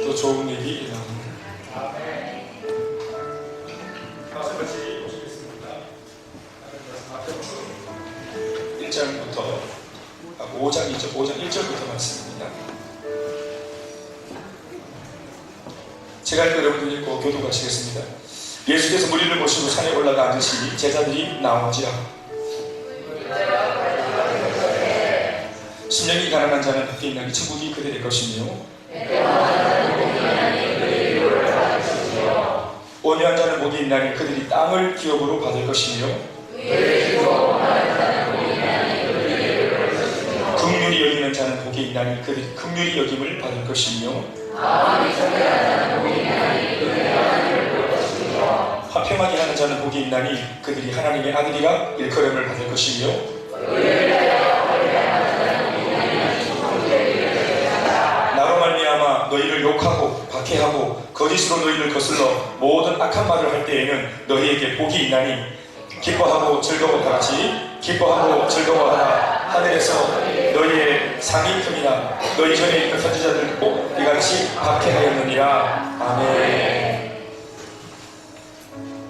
또 좋은 얘기 나옵니다. 다시 보시겠습니다. 1장부터 5장이죠. 5장 1절부터 말씀입니다. 제가 읽고 여러분들 읽고 교도하시겠습니다. 예수께서 무리를 모시고 산에 올라가 앉으시니 제자들이 나온지라. 심령이 가난한 자는 밖에 있나니 천국이 그들의 것이며 온유한 자는 복이 있나니 그들이 땅을 기업으로 받을 것이며 긍휼히 여기는 자는 복이 있나니 그들이 긍휼히 여김을 받을 것이며 화평하게 하는 자는 복이 있나니 그들이 하나님의 아들이라 일컬음을 받을 것이며 나로 말미암아 너희를 욕하고 박해하고 거짓으로 너희를 거슬러 모든 악한 말을 할 때에는 너희에게 복이 있나니 기뻐하고 즐거워하지. 기뻐하고 즐거워하라. 하늘에서 너희의 상이 큼이나 너희 전에 있는 선지자들 꼭 이같이 박해하였느니라. 아멘.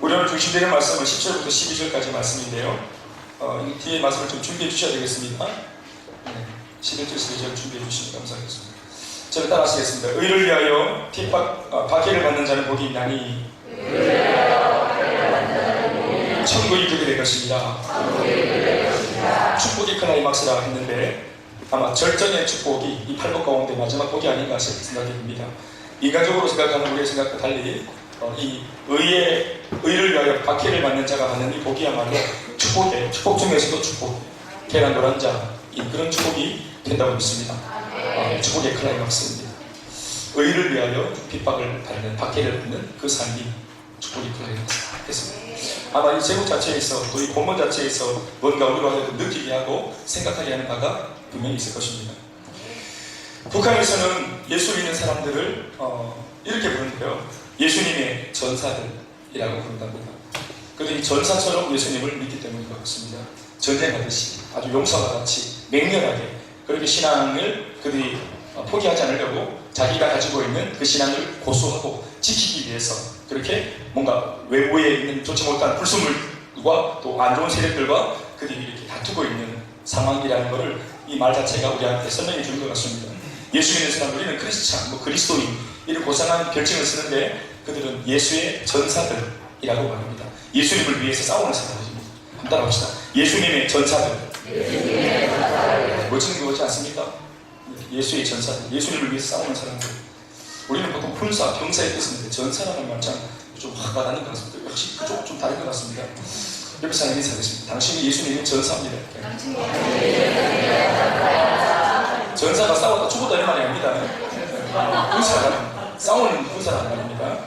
우리 오늘 중심되는 말씀은 10절부터 12절까지 말씀인데요. 이 뒤에 말씀을 좀 준비해 주셔야 되겠습니다. 11절 12절 준비해 주시면 감사하겠습니다. 저를 따라하시겠습니다. 의를 위하여 박해를 받는 자는 복이 있나니 천국이 그들의 것입니다. 축복이 클라이막스라 했는데 아마 절정의 축복이 이 팔복 가운데 마지막 복이 아닌가 생각이 듭니다. 인간적으로 생각하는 우리의 생각과 달리 이 의를 위하여 박해를 받는 자가 받는 이 복이야말로 축복 중에서도 축복, 계란 노란자인 그런 축복이 된다고 믿습니다. 축복의 클라이막스입니다. 의를 위하여 핍박을 받는, 박해를 받는 그 삶이 축복의 클라이막스가 됐습니다. 아마 이 제목 자체에서 또 이 본문 자체에서 뭔가 우리로 하여금 느끼게 하고 생각하게 하는 바가 분명히 있을 것입니다. 북한에서는 예수 믿는 사람들을 이렇게 부르는데요. 예수님의 전사들이라고 부른답니다. 그들이 전사처럼 예수님을 믿기 때문인 것 같습니다. 전쟁하듯이 아주 용사와 같이 맹렬하게 그렇게 신앙을 그들이 포기하지 않으려고 자기가 가지고 있는 그 신앙을 고수하고 지키기 위해서 그렇게 뭔가 외부에 있는 좋지 못한 불순물과 또 안 좋은 세력들과 그들이 이렇게 다투고 있는 상황이라는 것을 이 말 자체가 우리한테 설명해 주는 것 같습니다. 예수 믿는 사람, 우리는 크리스찬, 그리스도인 이런 고상한 별칭을 쓰는데 그들은 예수의 전사들이라고 말합니다. 예수님을 위해서 싸우는 사람들입니다. 한번 따라합시다. 예수님의 전사들. 멋진 거지 않습니까? 예수의 전사들, 예수님을 위해서 싸우는 사람들. 우리는 보통 군사, 병사에 뜻인데 전사라는 말참 좀 화가 나는 것 같습니다. 역시 그쪽 좀 다른 것 같습니다. 옆에 사람이 인사하겠습니다. 당신이 예수님의 전사입니다. 전사가 싸웠다 죽었다 이런 말이 아닙니다. 군사가 싸우는 군사라는 말입니다.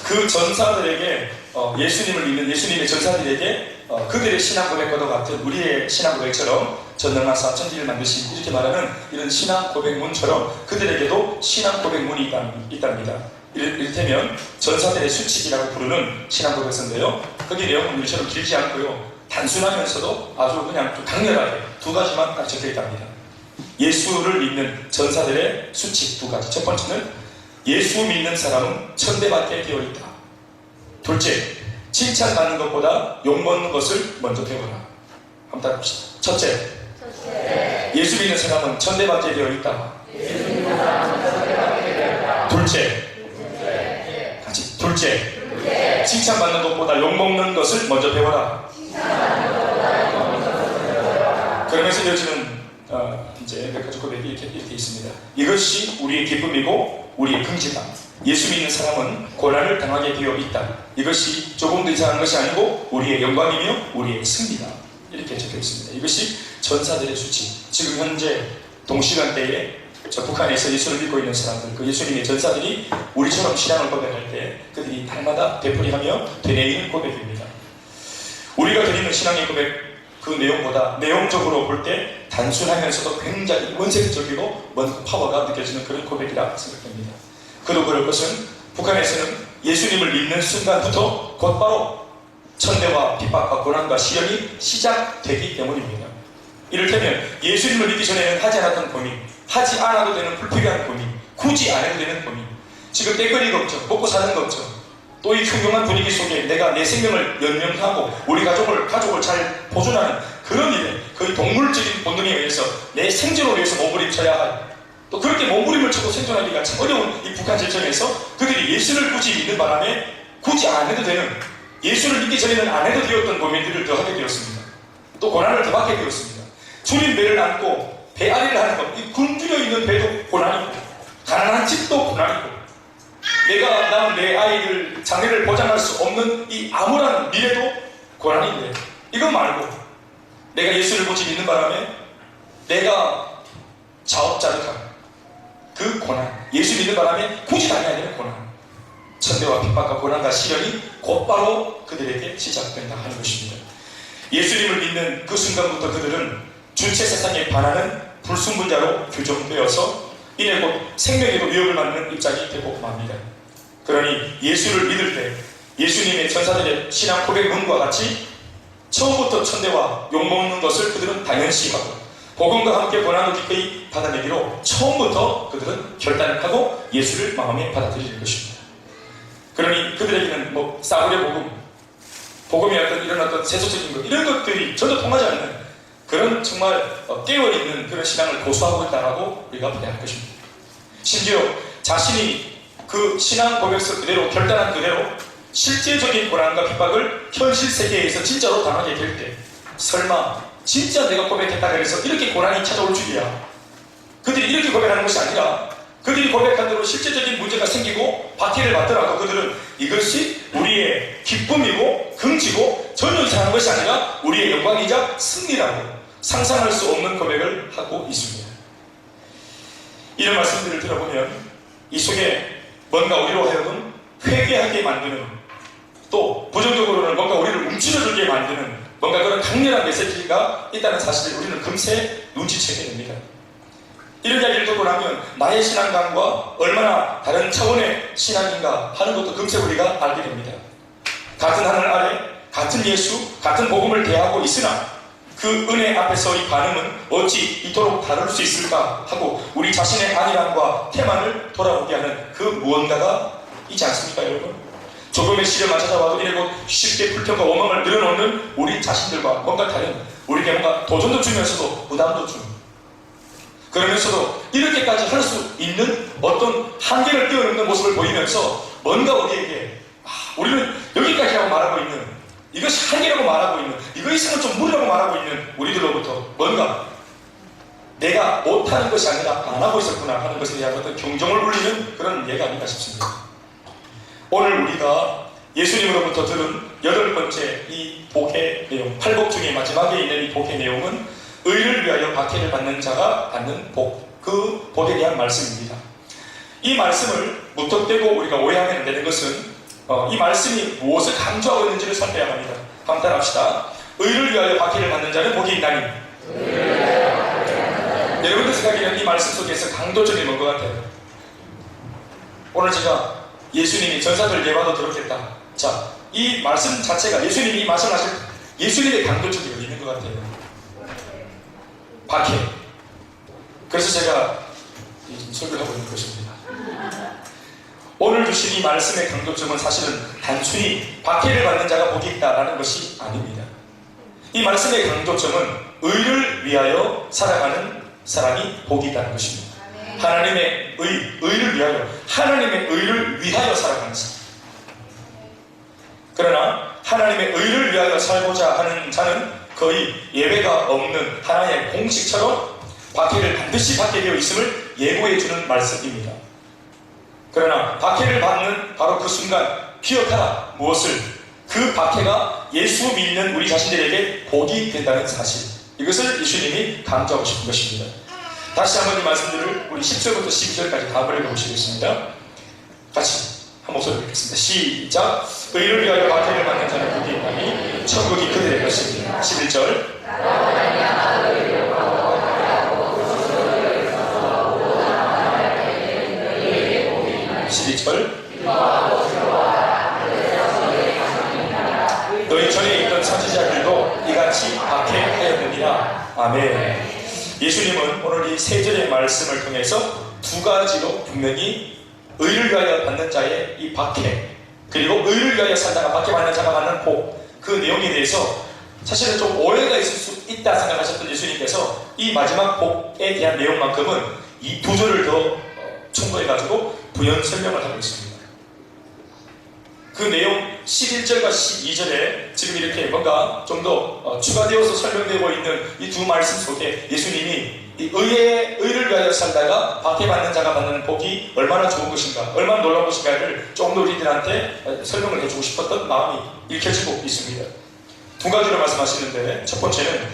그 전사들에게 예수님을 믿는 예수님의 전사들에게 그들의 신앙 고백과도 같은 우리의 신앙 고백처럼 전능한 사천지를 만드신 이렇게 말하는 이런 신앙 고백문처럼 그들에게도 신앙 고백문이 있답니다. 이를테면 전사들의 수칙이라고 부르는 신앙 고백서인데요. 거기 내용은 우리처럼 길지 않고요. 단순하면서도 아주 그냥 좀 강렬하게 두 가지만 딱 적혀 있답니다. 예수를 믿는 전사들의 수칙 두 가지. 첫 번째는 예수 믿는 사람은 천대받게 되어 있다. 둘째, 칭찬받는 것보다 욕먹는 것을 먼저 배워라. 한번 따라합시다. 첫째, 예수 믿는 사람은 천대받게 되어 있다. 둘째, 같이 둘째, 칭찬받는 것보다 욕먹는 것을 먼저 배워라. 그러면서 이어지는 이제 몇 가지 고백이 이렇게 있습니다. 이것이 우리의 기쁨이고 우리의 긍지다. 예수 믿는 사람은 고난을 당하게 되어 있다. 이것이 조금도 이상한 것이 아니고 우리의 영광이며 우리의 승리다. 이렇게 적혀 있습니다. 이것이 전사들의 수치. 지금 현재 동시간대에 저 북한에서 예수를 믿고 있는 사람들, 그 예수님의 전사들이 우리처럼 신앙을 고백할 때 그들이 날마다 되풀이하며 되뇌이는 고백입니다. 우리가 드리는 신앙의 고백 그 내용보다 내용적으로 볼 때 단순하면서도 굉장히 원색적이고 먼 파워가 느껴지는 그런 고백이라 생각됩니다. 그도 그럴 것은 북한에서는 예수님을 믿는 순간부터 곧바로 천대와 핍박과 고난과 시련이 시작되기 때문입니다. 이를테면 예수님을 믿기 전에는 하지 않았던 고민, 하지 않아도 되는 불필요한 고민, 굳이 안 해도 되는 고민, 지금 떼거리 걱정, 먹고 사는 걱정, 또 이 흉흉한 분위기 속에 내가 내 생명을 연명하고 우리 가족을 잘 보존하는 그런 일에 거의 동물적인 본능에 의해서 내 생존을 위해서 몸부림쳐야 할, 또 그렇게 몸부림을 쳐도 생존하기가 참 어려운 이 북한 질정에서 그들이 예수를 굳이 믿는 바람에 굳이 안 해도 되는, 예수를 믿기 전에는 안 해도 되었던 고민들을 더 하게 되었습니다. 또 고난을 더 받게 되었습니다. 주님 배를 안고 배앓이를 하는 것, 이 굶주려 있는 배도 고난이고, 가난한 집도 고난이고, 내가 낳은 내 아이들 장래를 보장할 수 없는 이 암울한 미래도 고난인데, 이거 말고 내가 예수를 굳이 믿는 바람에 내가 자업자득한 그 고난, 예수 믿는 바람에 굳이 당해야 되는 고난, 천대와 핍박과 고난과 시련이 곧바로 그들에게 시작된다 하는 것입니다. 예수님을 믿는 그 순간부터 그들은 주체 세상에 반하는 불순분자로 규정되어서 이내 곧 생명에도 위협을 맞는 입장이 되고 맙니다. 그러니 예수를 믿을 때 예수님의 전사들의 신앙 고백문과 같이 처음부터 천대와 욕먹는 것을 그들은 당연시하고 복음과 함께 고난을 기꺼이 받아내기로 처음부터 그들은 결단을 하고 예수를 마음에 받아들이는 것입니다. 그러니 그들에게는 싸구려 복음이 이런 어떤 세속적인 것, 이런 것들이 전혀 통하지 않는 그런 정말 깨어있는 그런 신앙을 고수하고 있다고 우리가 봐야 할 것입니다. 심지어 자신이 그 신앙 고백서 그대로 결단한 그대로 실제적인 고난과 핍박을 현실 세계에서 진짜로 당하게 될 때, 설마 진짜 내가 고백했다 그래서 이렇게 고난이 찾아올 줄이야. 그들이 이렇게 고백하는 것이 아니라 그들이 고백한 대로 실제적인 문제가 생기고 박해를 받더라도 그들은 이것이 우리의 기쁨이고 긍지고 전혀 이상한 것이 아니라 우리의 영광이자 승리라고 상상할 수 없는 고백을 하고 있습니다. 이런 말씀들을 들어보면 이 속에 뭔가 우리로 하여금 회개하게 만드는, 또 부정적으로는 뭔가 우리를 움츠러들게 만드는 뭔가 그런 강렬한 메시지가 있다는 사실을 우리는 금세 눈치채게 됩니다. 이런 이야기를 듣고 나면 나의 신앙관과 얼마나 다른 차원의 신앙인가 하는 것도 금세 우리가 알게 됩니다. 같은 하늘 아래 같은 예수, 같은 복음을 대하고 있으나 그 은혜 앞에서 이 반응은 어찌 이토록 다를 수 있을까 하고 우리 자신의 안일함과 태만을 돌아보게 하는 그 무언가가 있지 않습니까, 여러분? 조금의 시련만 찾아와도 이래고 쉽게 불평과 원망을 늘어놓는 우리 자신들과 뭔가 다른, 우리에게 뭔가 도전도 주면서도 부담도 주는, 그러면서도 이렇게까지 할 수 있는 어떤 한계를 뛰어넘는 모습을 보이면서 뭔가 우리에게 우리는 여기까지라고 말하고 있는, 이것이 한계라고 말하고 있는, 이거 있으면 좀 무리라고 말하고 있는 우리들로부터 뭔가 내가 못하는 것이 아니라 안 하고 있었구나 하는 것에 대한 어떤 경종을 울리는 그런 예가 아닌가 싶습니다. 오늘 우리가 예수님으로부터 들은 8번째 이 복의 내용, 8복 중에 마지막에 있는 이 복의 내용은 의를 위하여 박해를 받는 자가 받는 복, 그 복에 대한 말씀입니다. 이 말씀을 무턱대고 우리가 오해하면 안 되는 것은 이 말씀이 무엇을 강조하고 있는지를 살펴야 합니다. 한번 따라합시다. 의를 위하여 박해를 받는 자는 복이 있나니. 여러분들 생각에는 이 말씀 속에서 강도점이 뭔 것 같아요? 오늘 제가 예수님이 전사들 예화도 들었겠다. 자, 이 말씀 자체가 예수님이 이 말씀하실 예수님의 강도점이 어디 있는 것 같아요? 박해. 그래서 제가 설교를 하고 있는 것입니다. 오늘 주신 이 말씀의 강조점은 사실은 단순히 박해를 받는 자가 복이 있다라는 것이 아닙니다. 이 말씀의 강조점은 의를 위하여 살아가는 사람이 복이 있다는 것입니다. 하나님의 의를 위하여, 하나님의 의를 위하여 살아가는 사람. 그러나 하나님의 의를 위하여 살고자 하는 자는 거의 예외가 없는 하나의 공식처럼 박해를 반드시 받게 되어 있음을 예고해주는 말씀입니다. 그러나 박해를 받는 바로 그 순간 기억하라. 무엇을? 그 박해가 예수 믿는 우리 자신들에게 복이 된다는 사실, 이것을 예수님이 강조하고 싶은 것입니다. 다시 한번 이 말씀들을 우리 10절부터 12절까지 다 읽어보시겠습니다. 같이 한 목소리로 읽겠습니다. 시작. 의를 위하여 박해를 받는 자는 복이 있나니 천국이 그들의 것입니다. 11절. 12절. 너희 전에 있던 선지자들도 이같이 박해하였느니라. 아멘. 예수님은 오늘 이 세 절의 말씀 말씀을 통해서 두 가지로 분명히 의를 위하여 받는 자의 이 박해, 그리고 의를 위하여 살다가 박해받는 자가 받는 복, 그 내용에 대해서 사실은 좀 오해가 있을 수 있다 생각하셨던 예수님께서 이 마지막 복에 대한 내용만큼은 이 두 절을 더 첨부해가지고 부연 설명을 하고 있습니다. 그 내용 11절과 12절에 지금 이렇게 뭔가 좀 더 추가되어서 설명되고 있는 이 두 말씀 속에 예수님이 이 의를 위하여 살다가 박해받는 자가 받는 복이 얼마나 좋은 것인가, 얼마나 놀라운 것인가를 조금 더 우리들한테 설명을 해주고 싶었던 마음이 읽혀지고 있습니다. 두 가지로 말씀하시는데, 첫 번째는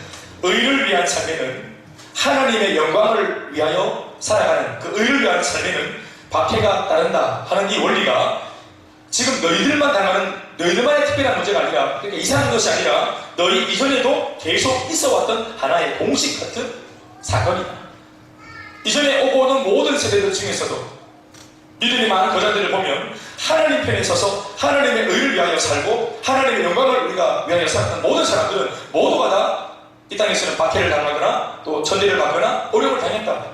의를 위한 삶에는, 하나님의 영광을 위하여 살아가는 그 의를 위한 삶에는 박해가 따른다 하는 이 원리가 지금 너희들만 당하는, 너희들만의 특별한 문제가 아니라, 그러니까 이상한 것이 아니라 너희 이전에도 계속 있어왔던 하나의 공식 같은 사건이다. 이전에 오고 오는 모든 세대들 중에서도 믿음이 많은 거자들을 보면 하나님 편에 서서 하나님의 의를 위하여 살고 하나님의 영광을 우리가 위하여 살았던 모든 사람들은 모두가 다 이 땅에서는 박해를 당하거나 또 천대를 받거나 어려움을 당했다.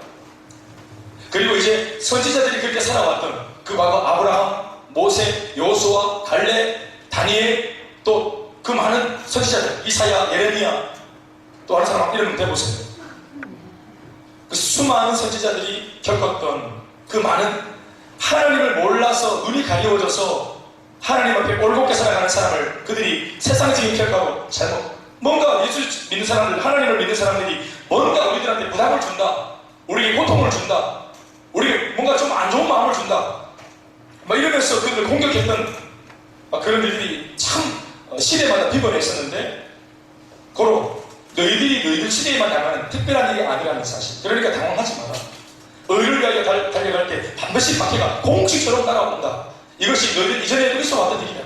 그리고 이제 선지자들이 그렇게 살아왔던 그 과거 아브라함, 모세, 여호수아, 갈렙, 다니엘, 또 그 많은 선지자들, 이사야, 예레미야, 또 다른 사람 이름 대보세요. 그 수많은 선지자들이 겪었던 그 많은 하나님을 몰라서 눈이 가려워져서 하나님 앞에 올곧게 살아가는 사람을 그들이 세상적인 평가하고 잘못, 뭔가 예수 믿는 사람들, 하나님을 믿는 사람들이 뭔가 우리들한테 부담을 준다, 우리에게 고통을 준다, 우리에게 뭔가 좀 안 좋은 마음을 준다, 막 이러면서 그들을 공격했던 그런 일들이 참 시대마다 비번했었는데, 고로 너희들 시대에만 당하는 특별한 일이 아니라는 사실. 그러니까 당황하지 마라. 의를 위하여 달려갈 때 반드시 박해가 공식처럼 따라온다. 이것이 너희들 이전에도 있어왔던 일이다.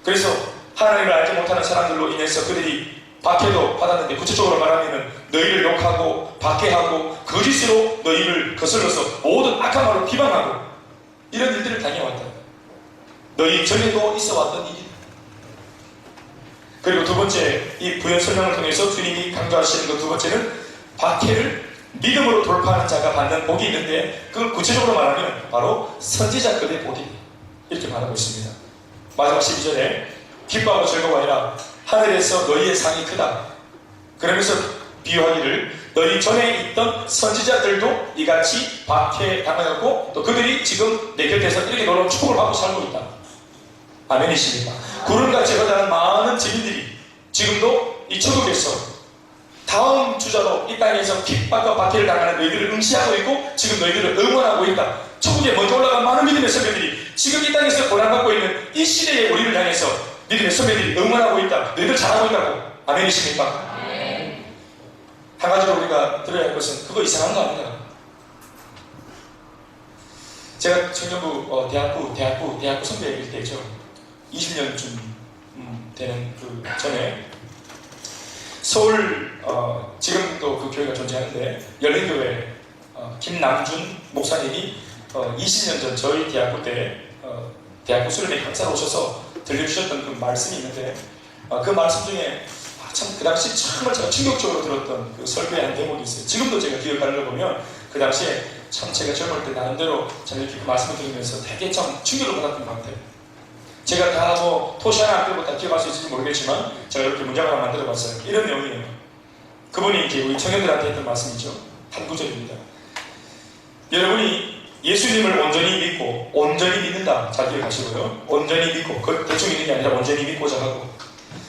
그래서 하나님을 알지 못하는 사람들로 인해서 그들이 박해도 받았는데, 구체적으로 말하면 너희를 욕하고 박해하고 거짓으로 너희를 거슬러서 모든 악한 말로 비방하고 이런 일들을 당해왔다. 너희 전에도 있어왔던 일이다. 그리고 두 번째, 이 부연 설명을 통해서 주님이 강조하시는 그 두 번째는 박해를 믿음으로 돌파하는 자가 받는 복이 있는데, 그걸 구체적으로 말하면 바로 선지자급의 복이다, 이렇게 말하고 있습니다. 마지막 12절에 기뻐하고 즐거워하라, 하늘에서 너희의 상이 크다. 그러면서 비유하기를 너희 전에 있던 선지자들도 이같이 박해당하였고 또 그들이 지금 내 곁에서 이렇게 놀라운 축복을 받고 살고 있다. 아멘이십니까? 구름같이 허다한 많은 증인들이 지금도 이 천국에서 다음 주자로 이 땅에서 핍박과 박해를 당하는 너희들을 응시하고 있고 지금 너희들을 응원하고 있다. 천국에 먼저 올라간 많은 믿음의 선배들이 지금 이 땅에서 고난받고 있는 이 시대의 우리를 향해서 믿음의 선배들이 응원하고 있다. 너희들 잘하고 있다고. 아멘이십니까? 한 가지로 우리가 들어야 할 것은 그거 이상한 거 아닌가. 제가 청년부 대학부 선배일 때죠. 20년쯤 되는 그 전에 서울 지금도 그 교회가 존재하는데 열린교회 김남준 목사님이 20년 전 저희 대학부 때 대학부 수련회 강사로 오셔서 들려주셨던 그 말씀이 있는데 그 말씀 중에 참 그 당시 정말 제가 충격적으로 들었던 그 설교의 한 대목이 있어요. 지금도 제가 기억하는 걸 보면 그 당시에 참 제가 젊을 때 나름대로 저는 이렇게 그 말씀을 들으면서 되게 참 충격을 받았던 것 같아요. 제가 다 뭐 토시 하나 안 빼고 다 기억할 수 있을지 모르겠지만 제가 이렇게 문장을 하나 만들어 봤어요. 이런 내용이에요. 그분이 이제 우리 청년들한테 했던 말씀이죠. 한 구절입니다. 여러분이 예수님을 온전히 믿고 온전히 믿는다. 잘 기억하시고요. 온전히 믿고 그 대충 믿는 게 아니라 온전히 믿고자 하고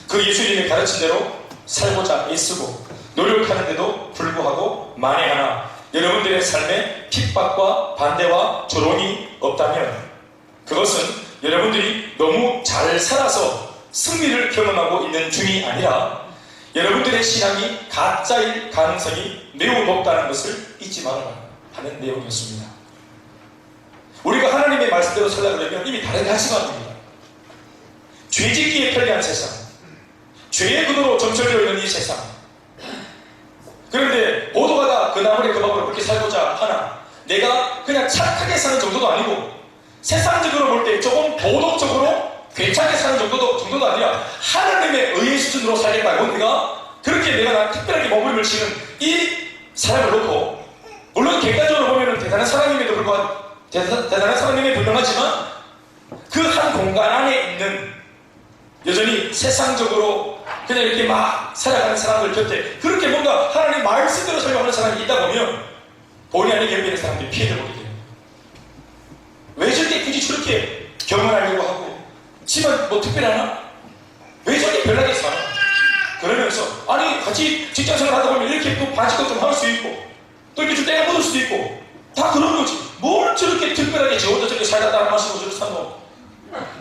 그 예수님이 가르친 대로 살고자 애쓰고 노력하는데도 불구하고 만에 하나 여러분들의 삶에 핍박과 반대와 조롱이 없다면 그것은 여러분들이 너무 잘 살아서 승리를 경험하고 있는 중이 아니라 여러분들의 신앙이 가짜일 가능성이 매우 높다는 것을 잊지 말아라 하는 내용이었습니다. 우리가 하나님의 말씀대로 살려고 하면 이미 다른 가치관입니다. 죄짓기에 편리한 세상, 죄의 근원으로 점철되어 있는 이 세상. 그런데 모두가 다 그 나무의 그 밥으로 그렇게 살고자 하나 내가 그냥 착하게 사는 정도도 아니고 세상적으로 볼 때 조금 도덕적으로 괜찮게 사는 정도도 아니라 하나님의 의의 수준으로 살겠다고 내가 그렇게 내가 특별하게 머무림을 치는 이 사람을 놓고, 물론 객관적으로 보면 대단한 사람임에도 불구하고 대단한 사람임에 분명하지만 그 한 공간 안에 있는 여전히 세상적으로 그냥 이렇게 막 살아가는 사람들 곁에 그렇게 뭔가 하나님 말씀대로 설명하는 사람이 있다 보면 본의 아니게 옆에 있는 사람들이 피해를 보게 돼요. 왜 저렇게 굳이 저렇게 경험하려고 하고 집안 뭐 특별하나? 왜 저렇게 별나게 살아? 그러면서 아니 같이 직장생활 하다 보면 이렇게 또 반칙도 좀 할 수 있고 또 이렇게 좀 때가 묻을 수도 있고 다 그런 거지. 뭘 저렇게 특별하게 저 혼자 저렇게 살다 따라 마시고 저렇게 사노?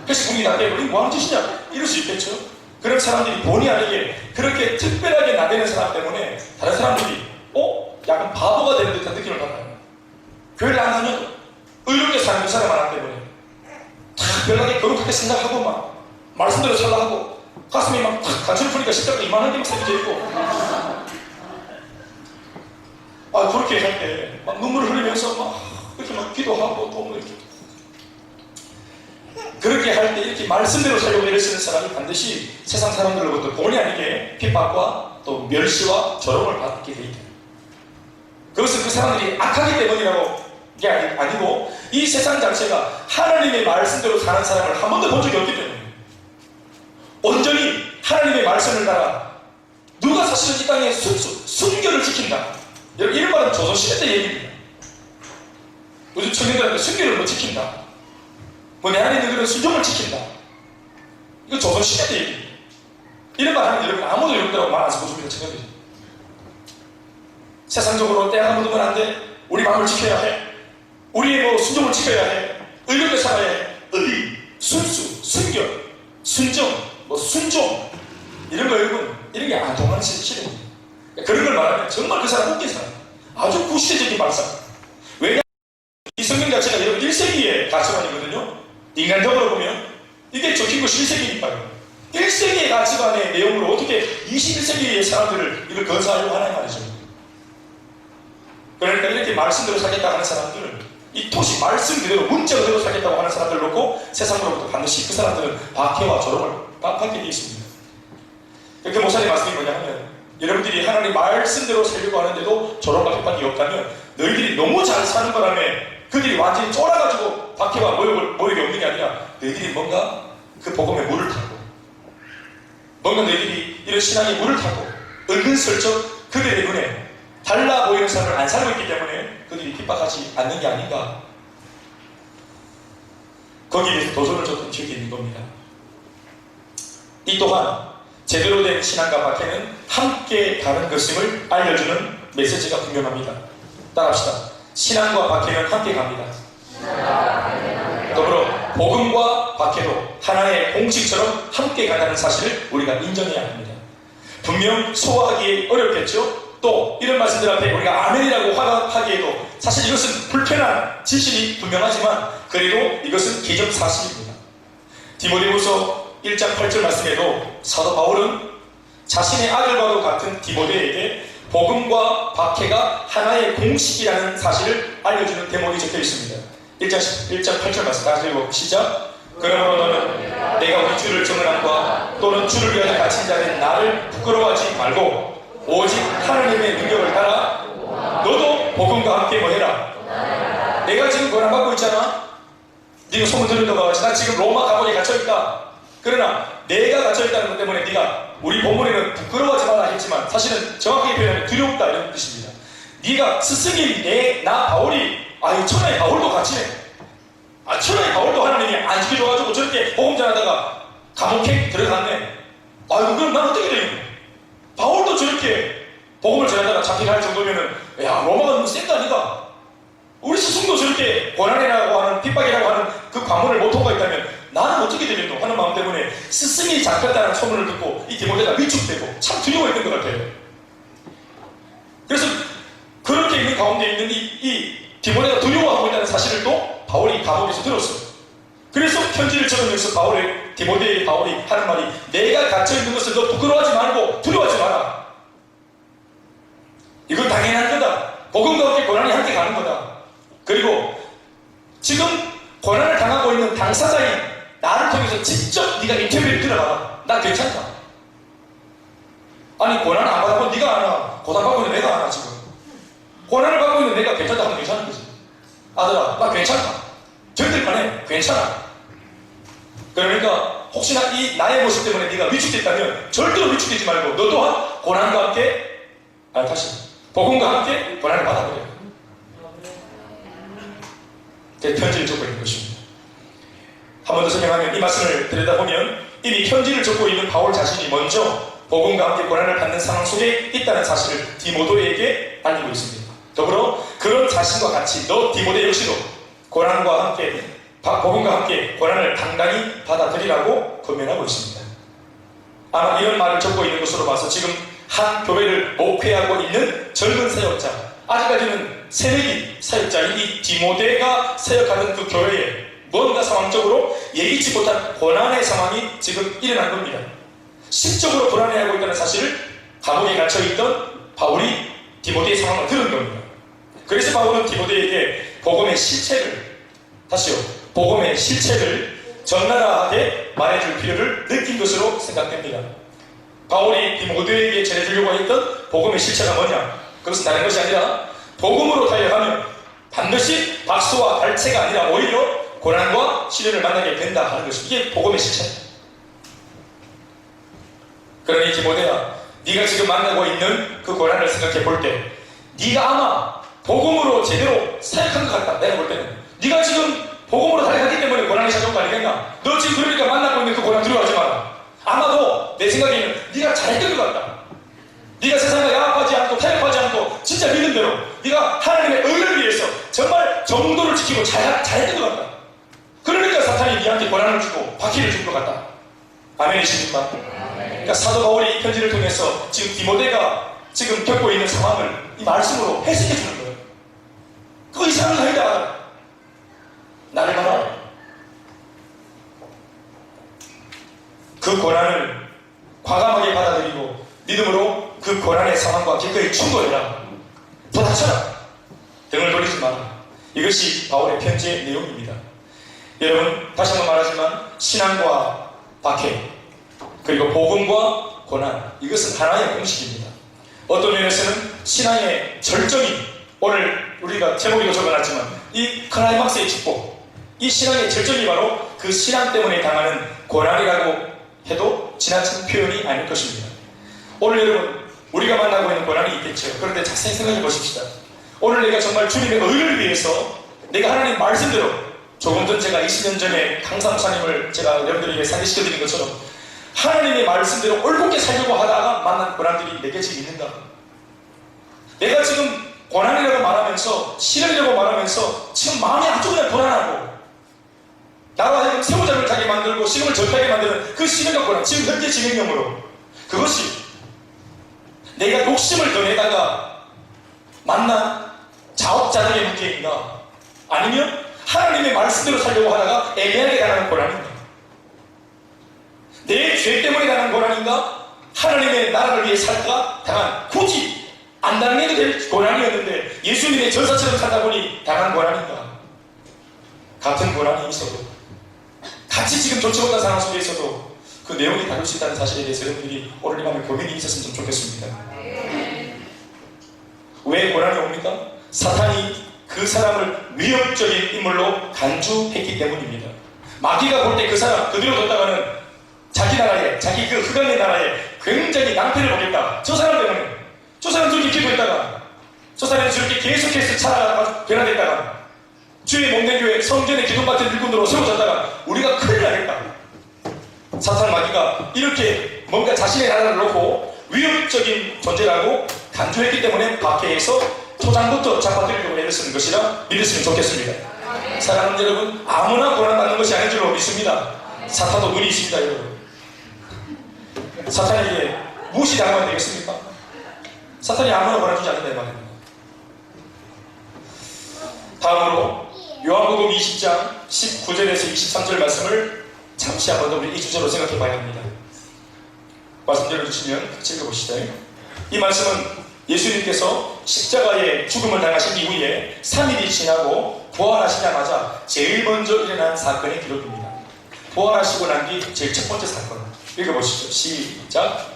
회식 분위기 나대고 이거 뭐하는 짓이냐? 이럴 수 있겠죠. 그런 사람들이 본의 아니게 그렇게 특별하게 나대는 사람 때문에 다른 사람들이 약간 바보가 되는 듯한 느낌을 받아요. 교회를 안 가면 의롭게 사는 그 사람 하나 때문에 다 별나게 거룩하게 생각하고 막 말씀대로 살라 하고 가슴이 막 단추를 푸니까 십자가 이만한 게 막 새겨져 있고 그렇게 할 때 막 눈물을 흘리면서 막 이렇게 막 기도하고 또 뭐 이렇게 그렇게 할 때 이렇게 말씀대로 살려고 애를 쓰는 사람이 반드시 세상 사람들로부터 본의 아니게 핍박과 또 멸시와 조롱을 받게 돼 있다. 그것은 그 사람들이 악하기 때문이라고 게 아니고 이 세상 자체가 하나님의 말씀대로 사는 사람을 한 번도 본 적이 없기 때문에 온전히 하나님의 말씀을 따라 누가 사실은 이 땅에 순결을 지킨다. 이런 말은 조선시대 때 얘기입니다. 요즘 청년들한테 순결을 못 지킨다. 뭐 내 안에 있는 그런 순종을 지킨다. 이거 조선시대 때 얘기입니다. 이런 말 하면 여러분 아무도 여러분들하고 말 안 써보십니다. 청년들이. 세상적으로 때가 묻으면 안 돼. 우리 마음을 지켜야 해. 우리의 뭐 순종을 지켜야 해. 의롭게 살아야 해. 의, 순수, 순결, 순정, 뭐 순종 이런 거 여러분 이런 게 안 통하는 시대입니다. 그런 걸 말하면 정말 그 사람 웃긴 사람. 아주 구시대적인 발상. 왜냐? 이 성경 자체가 여러분 1세기의 가치관이거든요. 인간적으로 보면 이게 적힌 것이 1세기니까요. 1세기의 가치관의 내용으로 어떻게 21세기의 사람들을 이걸 건사하려고 하냐 말이죠. 그러니까 이렇게 말씀대로 살겠다 하는 사람들은 이 토시 말씀 그대로 문자 그대로 살겠다고 하는 사람들 놓고 세상으로부터 반드시 그 사람들은 박해와 조롱을 받게 되어 있습니다. 그 목사님 말씀이 뭐냐 하면 여러분들이 하나님 말씀대로 살려고 하는데도 조롱과 핍박이 없다면 너희들이 너무 잘 사는 바람에 그들이 완전히 쫄아가지고 박해와 모욕이 없는 게 아니라 너희들이 뭔가 그 복음에 물을 타고 뭔가 너희들이 이런 신앙에 물을 타고 은근슬쩍 그들의 눈에 달라 보이는 삶을 안 살고 있기 때문에 그들이 핍박하지 않는 게 아닌가. 거기에 대해서 도전을 줬던 기억이 있는 겁니다. 이 또한 제대로 된 신앙과 박해는 함께 가는 것임을 알려주는 메시지가 분명합니다. 따라합시다. 신앙과 박해는 함께 갑니다. 더불어 복음과 박해도 하나의 공식처럼 함께 간다는 사실을 우리가 인정해야 합니다. 분명 소화하기 어렵겠죠? 또 이런 말씀들 앞에 우리가 아멘이라고 하기에도 사실 이것은 불편한 진실이 분명하지만 그래도 이것은 기정사실입니다. 디모데후서 1장 8절 말씀에도 사도 바울은 자신의 아들과도 같은 디모데에게 복음과 박해가 하나의 공식이라는 사실을 알려주는 대목이 적혀 있습니다. 1장 8절 말씀 다시 읽고 시작. 그러므로 너는 내가 우리 주를 증언함과 또는 주를 위하여 갇힌 자된 나를 부끄러워하지 말고 오직 하나님의 능력을 따라 너도 복음과 함께 뭐해라. 내가 지금 고난받고 있잖아. 네가 소문 들은 거 같이 나 지금 로마 감옥에 갇혀있다. 그러나 내가 갇혀있다는 것 때문에 네가 우리 본문에는 부끄러워하지 마라 했지만 사실은 정확하게 표현하면 두렵다 이런 뜻입니다. 네가 스승인 나 바울이 이 천하의 바울도 갇히네. 천하의 바울도 하나님이 안 지켜줘가지고 저렇게 복음 전하다가 감옥에 들어갔네. 그럼 난 어떻게 되겠노? 바울도 저렇게 복음을 전하다가 잡히게 할 정도면은 로마가 너무 센 거 아닌가? 우리 스승도 저렇게 고난이라고 하는 핍박이라고 하는 그 관문을 못 통과했다면 나는 어떻게 되겠노? 하는 마음 때문에 스승이 잡혔다는 소문을 듣고 이 디모데가 위축되고 참 두려워했던 것 같아요. 그래서 그렇게 있는 가운데 있는 이 디모데가 두려워하고 있다는 사실을 또 바울이 감옥에서 들었어요. 그래서 편지를 적으면서 디모데의 바울이 하는 말이 내가 갇혀있는 것을 너 부끄러워하지 말고 두려워하지 마라. 이건 당연한 거다. 복음과 함께 고난이 함께 가는 거다. 그리고 지금 고난을 당하고 있는 당사자인 나를 통해서 직접 네가 인터뷰를 들어봐라. 나 괜찮다. 아니 고난 안 받아본 네가 아나 고난받고 있는 내가 아나 지금. 고난을 받고 있는 내가 괜찮다 하면 괜찮은 거지. 아들아, 나 괜찮다. 견딜만해. 괜찮아. 그러니까 혹시나 이 나의 모습 때문에 네가 위축됐다면 절대로 위축되지 말고 너 또한 고난과 함께 복음과 함께 고난을 받아버려요. 편지를 적고 있는 것입니다. 한 번 더 설명하면 이 말씀을 들여다보면 이미 편지를 적고 있는 바울 자신이 먼저 복음과 함께 고난을 받는 상황 속에 있다는 사실을 디모데에게 알리고 있습니다. 더불어 그런 자신과 같이 너 디모데 역시도 고난과 함께 복음과 함께 고난을 당당히 받아들이라고 권면하고 있습니다. 아마 이런 말을 적고 있는 것으로 봐서 지금 한 교회를 목회하고 있는 젊은 사역자, 아직까지는 새내기 사역자인 이 디모데가 사역하는 그 교회에 뭔가 상황적으로 예기치 못한 고난의 상황이 지금 일어난 겁니다. 심적으로 불안해하고 있다는 사실을 감옥에 갇혀있던 바울이 디모데의 상황을 들은 겁니다. 그래서 바울은 디모데에게 복음의 실체를 적나라하게 말해줄 필요를 느낀 것으로 생각됩니다. 바울이 디모데에게 전해주려고 했던 복음의 실체가 뭐냐? 그것은 다른 것이 아니라 복음으로 달려가면 반드시 박수와 발체가 아니라 오히려 고난과 시련을 만나게 된다 하는 것이 이게 복음의 실체입니다. 그러니 디모데야, 네가 지금 만나고 있는 그 고난을 생각해 볼 때 네가 아마 복음으로 제대로 사역한 것 같다. 내가 볼 때는 네가 지금 복음으로 달려가기 때문에 고난이 찾아온 거 아니겠나? 너 지금 그러니까 만나고 있는 그 고난 두려워하지 마라. 아마도 내 생각에는 네가 잘했던 것 같다. 네가 세상과 야합하지 않고 타협하지 않고 진짜 믿는 대로 네가 하나님의 의를 위해서 정말 정도를 지키고 잘했던 것 같다. 그러니까 사탄이 네한테 고난을 주고 바퀴를 준 것 같다. 아멘이십니까? 그러니까 사도 바울이 이 편지를 통해서 지금 디모데가 지금 겪고 있는 상황을 이 말씀으로 해석해 주는 거예요. 그거 이상한 거 아니다. 나를 봐라. 그 고난을 과감하게 받아들이고 믿음으로 그 고난의 상황과 기꺼이 충돌해라. 도닥쳐라. 등을 돌리지 마라. 이것이 바울의 편지의 내용입니다. 여러분, 다시 한번 말하지만 신앙과 박해 그리고 복음과 고난, 이것은 하나의 공식입니다. 어떤 면에서는 신앙의 절정이, 오늘 우리가 제목에도 적어놨지만 이 클라이막스의 축복, 이 신앙의 절정이 바로 그 신앙 때문에 당하는 고난이라고 해도 지나친 표현이 아닐 것입니다. 오늘 여러분, 우리가 만나고 있는 고난이 있겠죠. 그런데 자세히 생각해 보십시다. 오늘 내가 정말 주님의 의를 위해서 내가 하나님 말씀대로, 조금 전 제가 20년 전에 강삼사님을 제가 여러분들에게 상기시켜드린 것처럼 하나님의 말씀대로 올곧게 살려고 하다가 만난 고난들이 내게 지금 있는가? 내가 지금 고난이라고 말하면서, 시련이라고 말하면서 지금 마음이 아주 그냥 불안하고 나와 하여금 새우잠을 자게 만들고 시름을 접하게 만드는 그 시련과 고난, 지금 현재 진행형으로 그것이 내가 욕심을 더 내다가 만난 자업자득의 문제인가? 아니면 하나님의 말씀대로 살려고 하다가 애매하게 당하는 고난인가? 내 죄 때문에 당한 고난인가? 하나님의 나라를 위해 살다가 당한, 굳이 안 당해도 될 고난이었는데 예수님의 전사처럼 살다 보니 당한 고난인가? 같은 고난이 있어도, 같이 지금 좋지 못한 상황 속에 있어도 그 내용이 다를 수 있다는 사실에 대해서 여러분들이 오늘 이 밤에 고민이 있었으면 좀 좋겠습니다. 왜 고난이 옵니까? 사탄이 그 사람을 위협적인 인물로 간주했기 때문입니다. 마귀가 볼 때 그 사람 그대로 뒀다가는 자기 나라에, 자기 그 흑암의 나라에 굉장히 낭패를 보겠다. 저 사람 때문에. 저 사람 저렇게 기도했다가, 저 사람이 저렇게 계속해서 살아가다가 변화됐다가, 주의 몸된 교회 성전의 기둥같은 일꾼으로 세워졌다가 우리가 큰일 나겠다. 사탄 마귀가 이렇게 뭔가 자신의 나라를 놓고 위협적인 존재라고 간주했기 때문에 박해에서 초장부터 잡아들이려고 애쓰는 것이라 믿으시면 좋겠습니다. 사랑하는 여러분, 아무나 고난받는 것이 아닌 줄로 믿습니다. 사탄도 눈이 있습니다, 여러분. 사탄에게 무시당하면 되겠습니까? 사탄이 아무나 고난주지 않는다 이 말입니다. 다음으로 요한복음 20장 19절에서 23절 말씀을 잠시 한번 더 우리 이 주제로 생각해 봐야 합니다. 말씀 들어주시면 같이 읽어보시죠. 이 말씀은 예수님께서 십자가의 죽음을 당하신 이후에 3일이 지나고 부활하시자마자 제일 먼저 일어난 사건의 기록입니다. 부활하시고 난 뒤 제일 첫 번째 사건 읽어보시죠. 시작.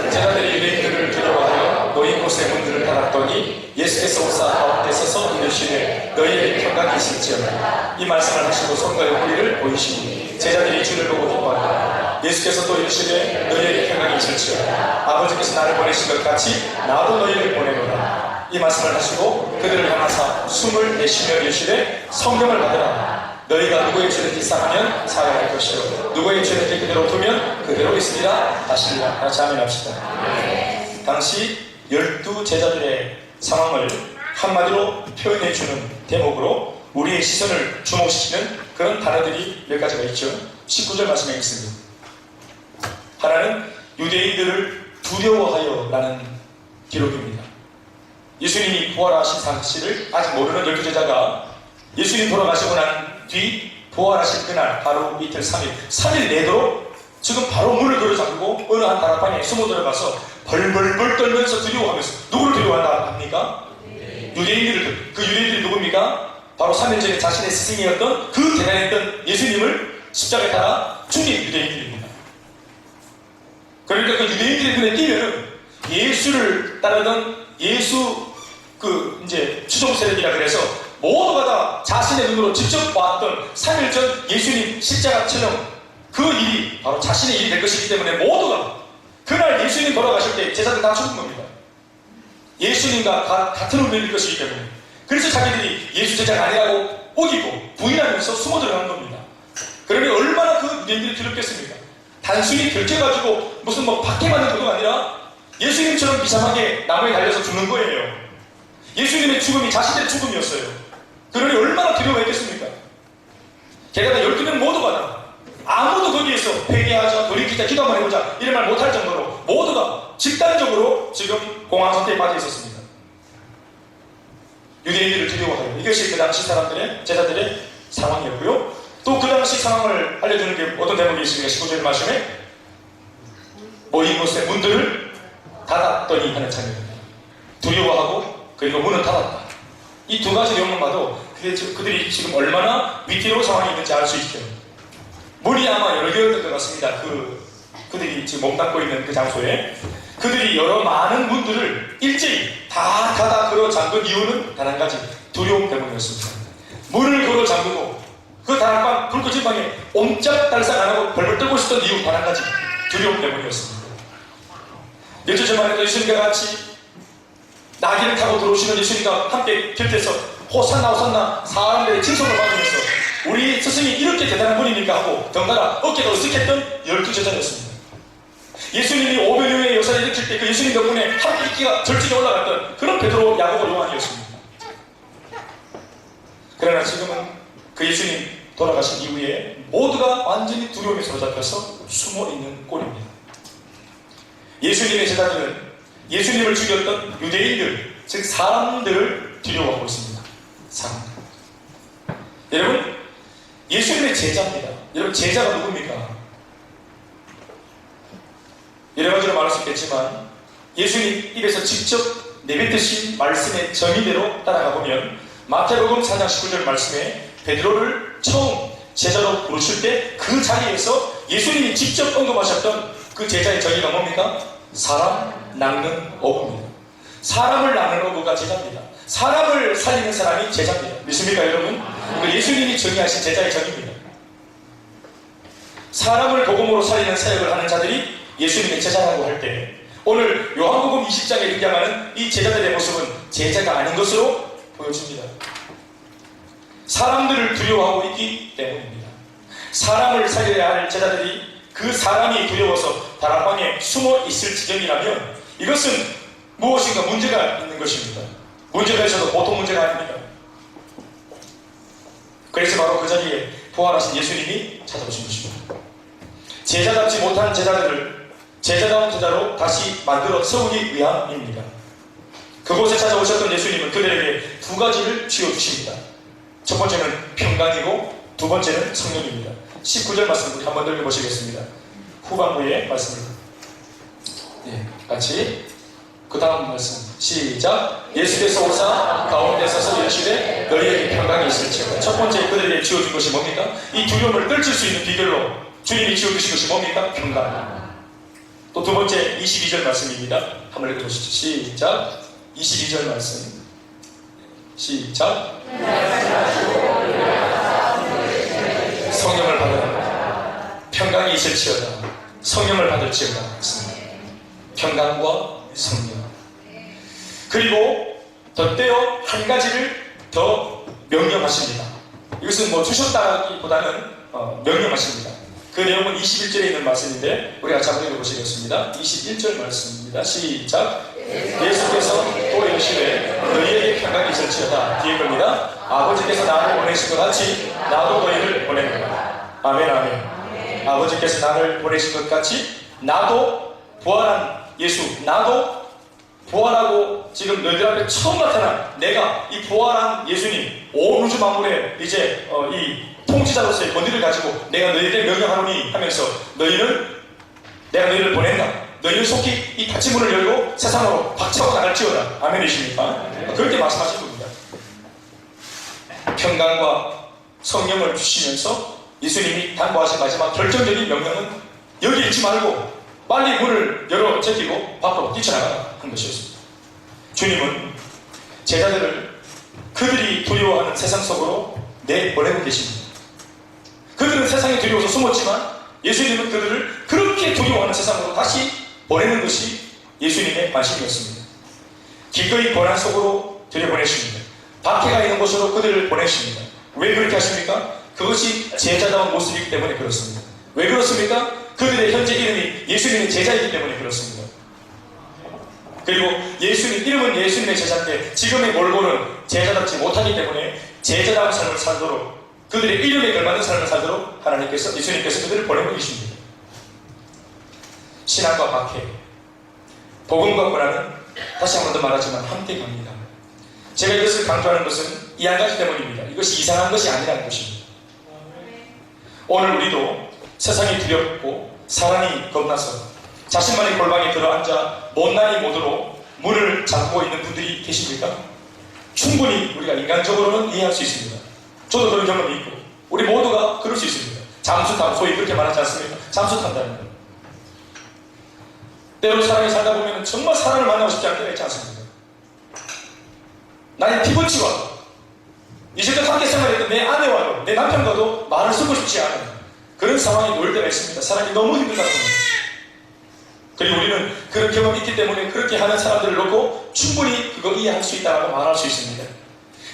제자들이 유대인들을 데려와서 모인 곳의 문들을 닫았더니 예수께서 오사 가운데 서서 이르시되 너희에게 평강이 있을지어다. 이 말씀을 하시고 손과 옆구리를 보이시니 제자들이 주를 보고 기뻐하더라. 예수께서 또 이르시되 너희에게 평강이 있을지어다. 아버지께서 나를 보내신 것 같이 나도 너희를 보내노라. 이 말씀을 하시고 그들을 향하사 숨을 내쉬며 이르시되 성령을 받으라. 너희가 누구의 죄를 사하면 사하할 것이요 누구의 죄를 그대로 두면 그대로 있으리라 하시리라. 같이 아멘합시다. 당시 12 제자들의 상황을 한마디로 표현해주는 대목으로 우리의 시선을 주목시키는 그런 단어들이 몇 가지가 있죠. 19절 말씀에 있습니다. 하나는 유대인들을 두려워하여 라는 기록입니다. 예수님이 부활하신 사실을 아직 모르는 12제자가 예수님 돌아가시고 난 뒤 부활하신 그날 바로 이틀 3일 내도록 지금 바로 문을 들어잠그고 어느 한 다락방에 숨어 들어가서 벌벌벌 떨면서 두려워하면서 누구를 두려워한다 합니까? 유대인들을. 그 유대인들이 누굽니까? 바로 3일 전에 자신의 스승이었던 그 대단했던 예수님을 십자가에 따라 죽인 유대인들입니다. 그러니까 그 유대인들의 눈에 띄면은 예수를 따르던 예수 이제 추종 세력이라 그래서 모두가 다 자신의 눈으로 직접 봤던 3일 전 예수님 십자가 촬영 그 일이 바로 자신의 일이 될 것이기 때문에 모두가 그날 예수님 돌아가실 때 제자들 다 죽은 겁니다. 예수님과 같은 운명일 것이기 때문에. 그래서 자기들이 예수 제자가 아니라고 우기고 부인하면서 숨어 들어간 겁니다. 그러면 얼마나 그 유대인들이 두렵겠습니까? 단순히 들켜가지고 무슨 박해 맞는 정도가 아니라 예수님처럼 비참하게 나무에 달려서 죽는 거예요. 예수님의 죽음이 자신의 죽음이었어요. 그러니 얼마나 두려워했겠습니까? 게다가 12명 모두가 다 아무도 거기에서 회개하자, 돌이키자, 기도 한번 해보자 이런 말 못할 정도로 모두가 집단적으로 지금 공황 상태에 빠져 있었습니다. 유대인들을 두려워하여. 이것이 그 당시 사람들의 제자들의 상황이었고요. 또 그 당시 상황을 알려주는 게 어떤 대목이 있습니까? 19절 말씀에 모인 곳의 문들을 닫았더니 하는 장면입니다. 두려워하고 그리고 문을 닫았다. 이 두 가지 내용만 봐도 그들이 지금 얼마나 위태로운 상황이 있는지 알 수 있죠. 문이 아마 여러 개였던 것 같습니다. 그들이 지금 몸담고 있는 그 장소에 그들이 여러 많은 문들을 일제히 다 닫아 걸어 잠근 이유는 단 한 가지, 두려움 때문이었습니다. 문을 걸어 잠그고 그 다락방 불꽃진 방에 옴짝달싹 안 하고 벌벌 떨고 있었던 이유 단 한 가지, 두려움 때문이었습니다. 며칠 전만 해도 예수님과 같이 나귀를 타고 들어오시는 예수님과 함께 곁에서 호산나 호산나 사람들의 칭송을 받으면서 우리 스승이 이렇게 대단한 분이니까 하고 덩달아 어깨가 으쓱했던 12제자였습니다. 예수님이 500여 명의 여사를 일으킬 때 그 예수님 덕분에 함께 인기가 절정에 올라갔던 그런 베드로, 야고보, 요한이었습니다. 그러나 지금은 그 예수님 돌아가신 이후에 모두가 완전히 두려움에 사로잡혀서 숨어있는 꼴입니다. 예수님의 제자들은 예수님을 죽였던 유대인들, 즉 사람들을 두려워하고 있습니다. 사람들. 여러분, 예수님의 제자입니다. 여러분, 제자가 누굽니까? 여러 가지로 말할 수 있겠지만 예수님 입에서 직접 내뱉으신 말씀의 정의대로 따라가 보면 마태복음 4장 19절 말씀에 베드로를 처음 제자로 부르실 때 그 자리에서 예수님이 직접 언급하셨던 그 제자의 정의가 뭡니까? 사람 낚는 어부입니다. 사람을 낚는 어부가 제자입니다. 사람을 살리는 사람이 제자입니다. 믿습니까 여러분? 예수님이 정의하신 제자의 정의입니다. 사람을 복음으로 살리는 사역을 하는 자들이 예수님의 제자라고 할 때 오늘 요한복음 20장에 등장하는 이 제자들의 모습은 제자가 아닌 것으로 보여집니다. 사람들을 두려워하고 있기 때문입니다. 사람을 살려야 할 제자들이 그 사람이 두려워서 다락방에 숨어 있을 지경이라면 이것은 무엇인가 문제가 있는 것입니다. 문제가 있어도 보통 문제가 아닙니다. 그래서 바로 그 자리에 부활하신 예수님이 찾아오신 것입니다. 제자답지 못한 제자들을 제자다운 제자로 다시 만들어 세우기 위함입니다. 그곳에 찾아오셨던 예수님은 그들에게 두 가지를 쥐어주십니다. 첫 번째는 평강이고 두 번째는 성령입니다. 19절 말씀 우리 한번 더 읽어보시겠습니다. 후반부의 말씀을 같이 그 다음 말씀 시작. 예수께서 오사 가운데 서서 이르시되 너희에게 평강이 있을지어다. 첫 번째 그들에게 쥐어준 것이 뭡니까? 이 두려움을 떨칠 수 있는 비결로 주님이 쥐어주신 것이 뭡니까? 평강. 또 두 번째 22절 말씀입니다. 한번 읽어보시죠. 시작. 22절 말씀. 시작. 성령을 받으라. 평강이 있을지어다. 성령을 받을지어다. 평강과 성령. 그리고 덧대어 한 가지를 더 명령하십니다. 이것은 뭐 주셨다기보다는 명령하십니다. 그 내용은 21절에 있는 말씀인데 우리가 같이 한번 읽어보시겠습니다. 21절 말씀입니다. 시작. 예수께서 또 이르시되 너희에게 평강이 있을지어다. 뒤에 겁니다. 아버지께서 나를 보내신 것 같이 나도 너희를 보내노라. 아멘 아멘. 아버지께서 나를 보내신 것 같이 나도 부활한 예수, 나도 부활하고 지금 너희들 앞에 처음 나타난 내가 이 부활한 예수님, 온 우주 만물에 이제 이 통치자로서의 권위를 가지고 내가 너희에게 명령하노니 하면서 내가 너희를 보낸다. 너희는 속히 이 닫힌 문을 열고 세상으로 박차고 나갈지어다. 아멘이십니까? 그렇게 말씀하신 겁니다. 평강과 성령을 주시면서 예수님이 당부하신 마지막 결정적인 명령은 여기 있지 말고 빨리 문을 열어 제끼고 밖으로 뛰쳐나가라 한 것이었습니다. 주님은 제자들을 그들이 두려워하는 세상 속으로 내보내고 계십니다. 그들은 세상에 두려워서 숨었지만 예수님은 그들을 그렇게 두려워하는 세상으로 다시 보내는 것이 예수님의 관심이었습니다. 기꺼이 고난 속으로 들여보내십니다. 박해가 있는 곳으로 그들을 보내십니다. 왜 그렇게 하십니까? 그것이 제자다운 모습이기 때문에 그렇습니다. 왜 그렇습니까? 그들의 현재 이름이 예수님의 제자이기 때문에 그렇습니다. 그리고 예수님, 이름은 예수님의 제자인데 지금의 몰골은 제자답지 못하기 때문에 제자다운 삶을 살도록 그들의 이름에 걸맞는 삶을 살도록 하나님께서, 예수님께서 그들을 보내고 계십니다. 신앙과 박해, 복음과 고난은 다시 한 번 더 말하지만 함께 갑니다. 제가 이것을 강조하는 것은 이 한 가지 때문입니다. 이것이 이상한 것이 아니라는 것입니다. 오늘 우리도 세상이 두렵고 사람이 겁나서 자신만의 골방에 들어앉아 못난이 모드로 문을 잠그고 있는 분들이 계십니까? 충분히 우리가 인간적으로는 이해할 수 있습니다. 저도 그런 경험이 있고 우리 모두가 그럴 수 있습니다. 잠수탐, 소위 그렇게 말하지 않습니까? 잠수탄다는 것. 때로 사람이 살다 보면 정말 사람을 만나고 싶지 않을 때가 있지 않습니까? 나의 피부치와 이제껏 함께 생활했던 내 아내와도 내 남편과도 말을 쓰고 싶지 않은 그런 상황이 놓일 때가 있습니다. 사람이 너무 힘들다 보니. 그리고 우리는 그런 경험이 있기 때문에 그렇게 하는 사람들을 놓고 충분히 그거 이해할 수 있다고 말할 수 있습니다.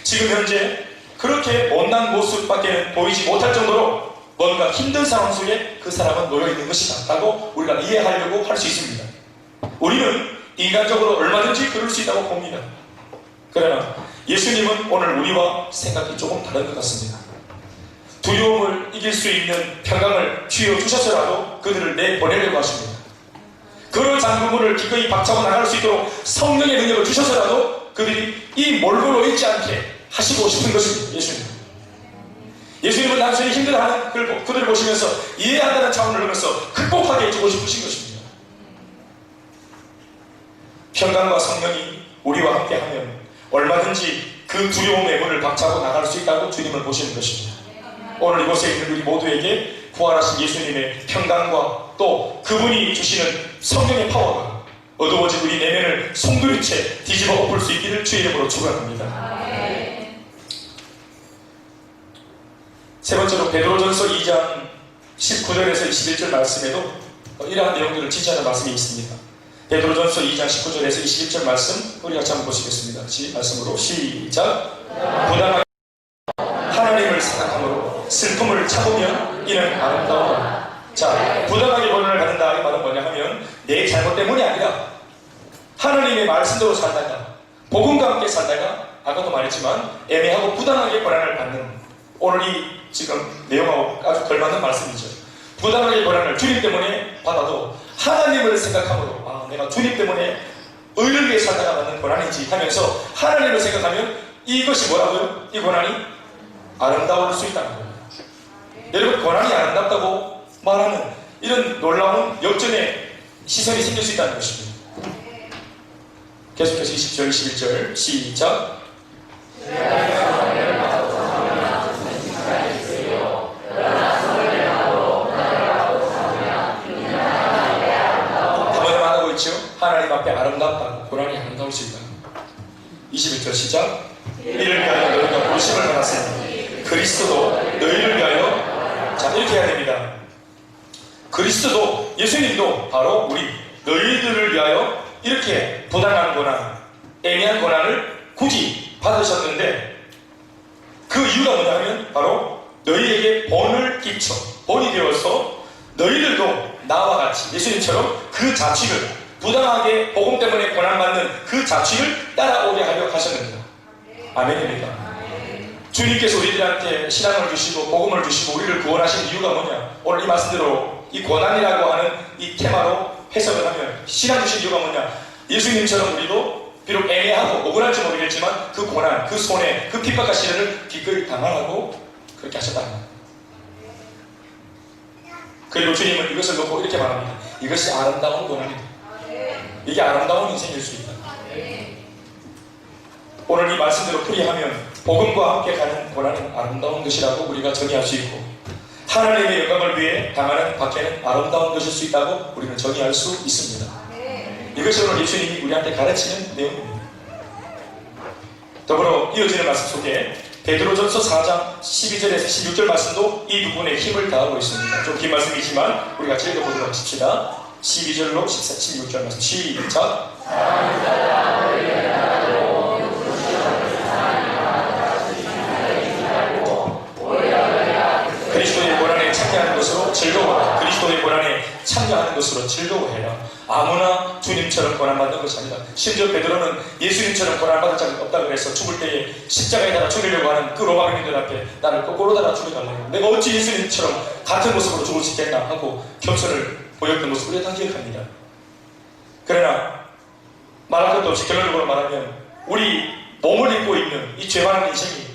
지금 현재 그렇게 못난 모습밖에 보이지 못할 정도로 뭔가 힘든 상황 속에 그 사람은 놓여있는 것이다 라고 우리가 이해하려고 할 수 있습니다. 우리는 인간적으로 얼마든지 그럴 수 있다고 봅니다. 그러나 예수님은 오늘 우리와 생각이 조금 다른 것 같습니다. 두려움을 이길 수 있는 평강을 쥐어주셔서라도 그들을 내보내려고 하십니다. 그런 잠그문을 기꺼이 박차고 나갈 수 있도록 성령의 능력을 주셔서라도 그들이 이 몰골로 있지 않게 하시고 싶은 것입니다. 예수님은 단순히 힘들어하는 그들을 보시면서 이해한다는 차원을 넘어서 극복하게 해주고 싶으신 것입니다. 평강과 성령이 우리와 함께하면 얼마든지 그 두려움의 문을 박차고 나갈 수 있다고 주님을 보시는 것입니다. 오늘 이곳에 있는 우리 모두에게 부활하신 예수님의 평강과 또 그분이 주시는 성령의 파워가 어두워진 우리 내면을 송두리째 뒤집어 엎을 수 있기를 주의 이름으로 축원합니다. 세 번째로 베드로전서 2장 19절에서 21절 말씀에도 이러한 내용들을 지지하는 말씀이 있습니다. 베드로전서 2장 19절에서 21절 말씀 우리 같이 한번 보시겠습니다. 말씀으로 시작. 부당하게 하나님을 생각함으로 슬픔을 참으면 이는 아름다우다. 자, 부당하게 고난을 받는다 이 말은 뭐냐 하면 내 잘못 때문이 아니라 하나님의 말씀대로 살다가 복음과 함께 살다가 아까도 말했지만 애매하고 부당하게 고난을 받는 오늘 이 지금 내용하고 아주 걸맞는 말씀이죠. 부당하게 고난을 주님 때문에 받아도 하나님을 생각함으로 내가 주님 때문에 의를 위해 살다가 받는 고난인지 하면서 하나님을 생각하면 이것이 뭐라고요? 이 고난이 아름다울 수 있다는 겁니다. 여러분, 고난이 아름답다고 말하는 이런 놀라운 역전의 시선이 생길 수 있다는 것입니다. 계속해서 20절, 21절 시작. 하나님 앞에 아름답다고 고난이 아름다울 수 있다. 21절 시작. 이를 위하여 너희가 부르심을 받았으니 그리스도도 너희를 위하여, 자 이렇게 해야 됩니다. 그리스도도, 예수님도 바로 우리 너희들을 위하여 이렇게 부당한 고난, 애매한 고난을 굳이 받으셨는데, 그 이유가 뭐냐면 바로 너희에게 본을 끼쳐, 본이 되어서 너희들도 나와 같이 예수님처럼 그 자취를, 부당하게 복음 때문에 고난받는 그 자취를 따라오게 하려 하셨습니다. 아멘입니다. 주님께서 우리들한테 신앙을 주시고 복음을 주시고 우리를 구원하신 이유가 뭐냐? 오늘 이 말씀대로 이 고난이라고 하는 이 테마로 해석을 하면, 신앙 주신 이유가 뭐냐? 예수님처럼 우리도 비록 애매하고 억울할지 모르겠지만 그 고난, 그 손해, 그 핍박과 시련을 기꺼이 당하라고 그렇게 하셨다. 그리고 주님은 이것을 놓고 이렇게 말합니다. 이것이 아름다운 고난이다. 이게 아름다운 인생일 수 있다. 오늘 이 말씀대로 풀이하면 복음과 함께 가는 고난은 아름다운 것이라고 우리가 정의할 수 있고, 하나님의 영광을 위해 당하는 박해는 아름다운 것일 수 있다고 우리는 정의할 수 있습니다. 이것이 오늘 예수님이 우리한테 가르치는 내용입니다. 더불어 이어지는 말씀 속에 베드로전서 4장 12절에서 16절 말씀도 이 부분에 힘을 다하고 있습니다. 좀 긴 말씀이지만 우리 같이 읽어보도록 하십시다. 12절로 16절 말씀 시작. 그리스도의 고난에 참여하는 것으로 즐거워하라. 그리스도의 고난에 참여하는 것으로 즐거워해라. 아무나 주님처럼 고난받는 것이 아니다. 심지어 베드로는 예수님처럼 고난받을 자가 없다고 해서 죽을 때에 십자가에 달아 죽이려고 하는 그 로마인들 앞에 나를 거꾸로 달아 죽여달라고, 내가 어찌 예수님처럼 같은 모습으로 죽을 수 있겠나 하고 겸손을 보였던 모습을 우리가 다 기억합니다. 그러나 말할 것도 없이 결론적으로 말하면 우리 몸을 입고 있는 이 죄 많은 인생이,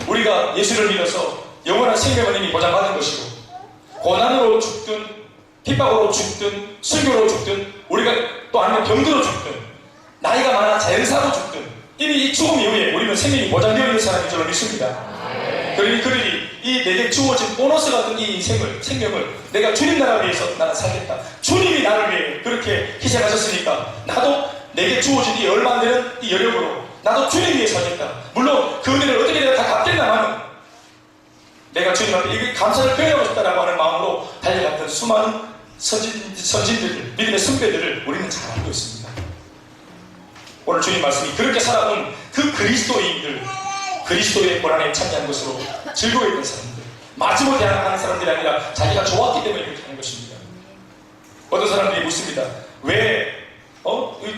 우리가 예수를 믿어서 영원한 생명을 이미 보장받은 것이고, 고난으로 죽든 핍박으로 죽든 순교로 죽든, 우리가 또 아니면 병들어 죽든 나이가 많아 자연사로 죽든 이미 이 죽음 이후에 우리는 생명이 보장되어 있는 사람인 줄 믿습니다. 그러니 그들이 이 내게 주어진 보너스 같은 이 인생을, 생명을 내가 주님 나라를 위해서 나는 살겠다, 주님이 나를 위해 그렇게 희생하셨으니까 나도 내게 주어진 이 얼마 안 되는 이 여력으로 나도 주님 위해 살겠다. 물론 그 은혜를 어떻게 내가 다 갚겠나마는 내가 주님 앞에 이 감사를 표현하고 싶다라고 하는 마음으로 달려갔던 수많은 선진들, 믿음의 선배들을 우리는 잘 알고 있습니다. 오늘 주님 말씀이 그렇게 살아온 그 그리스도인들, 그리스도의 고난에 참여한 것으로 즐거워했던 사람들, 마지못해 하는 사람들이 아니라 자기가 좋았기 때문에 그렇게 하는 것입니다. 어떤 사람들이 묻습니다. 왜 우리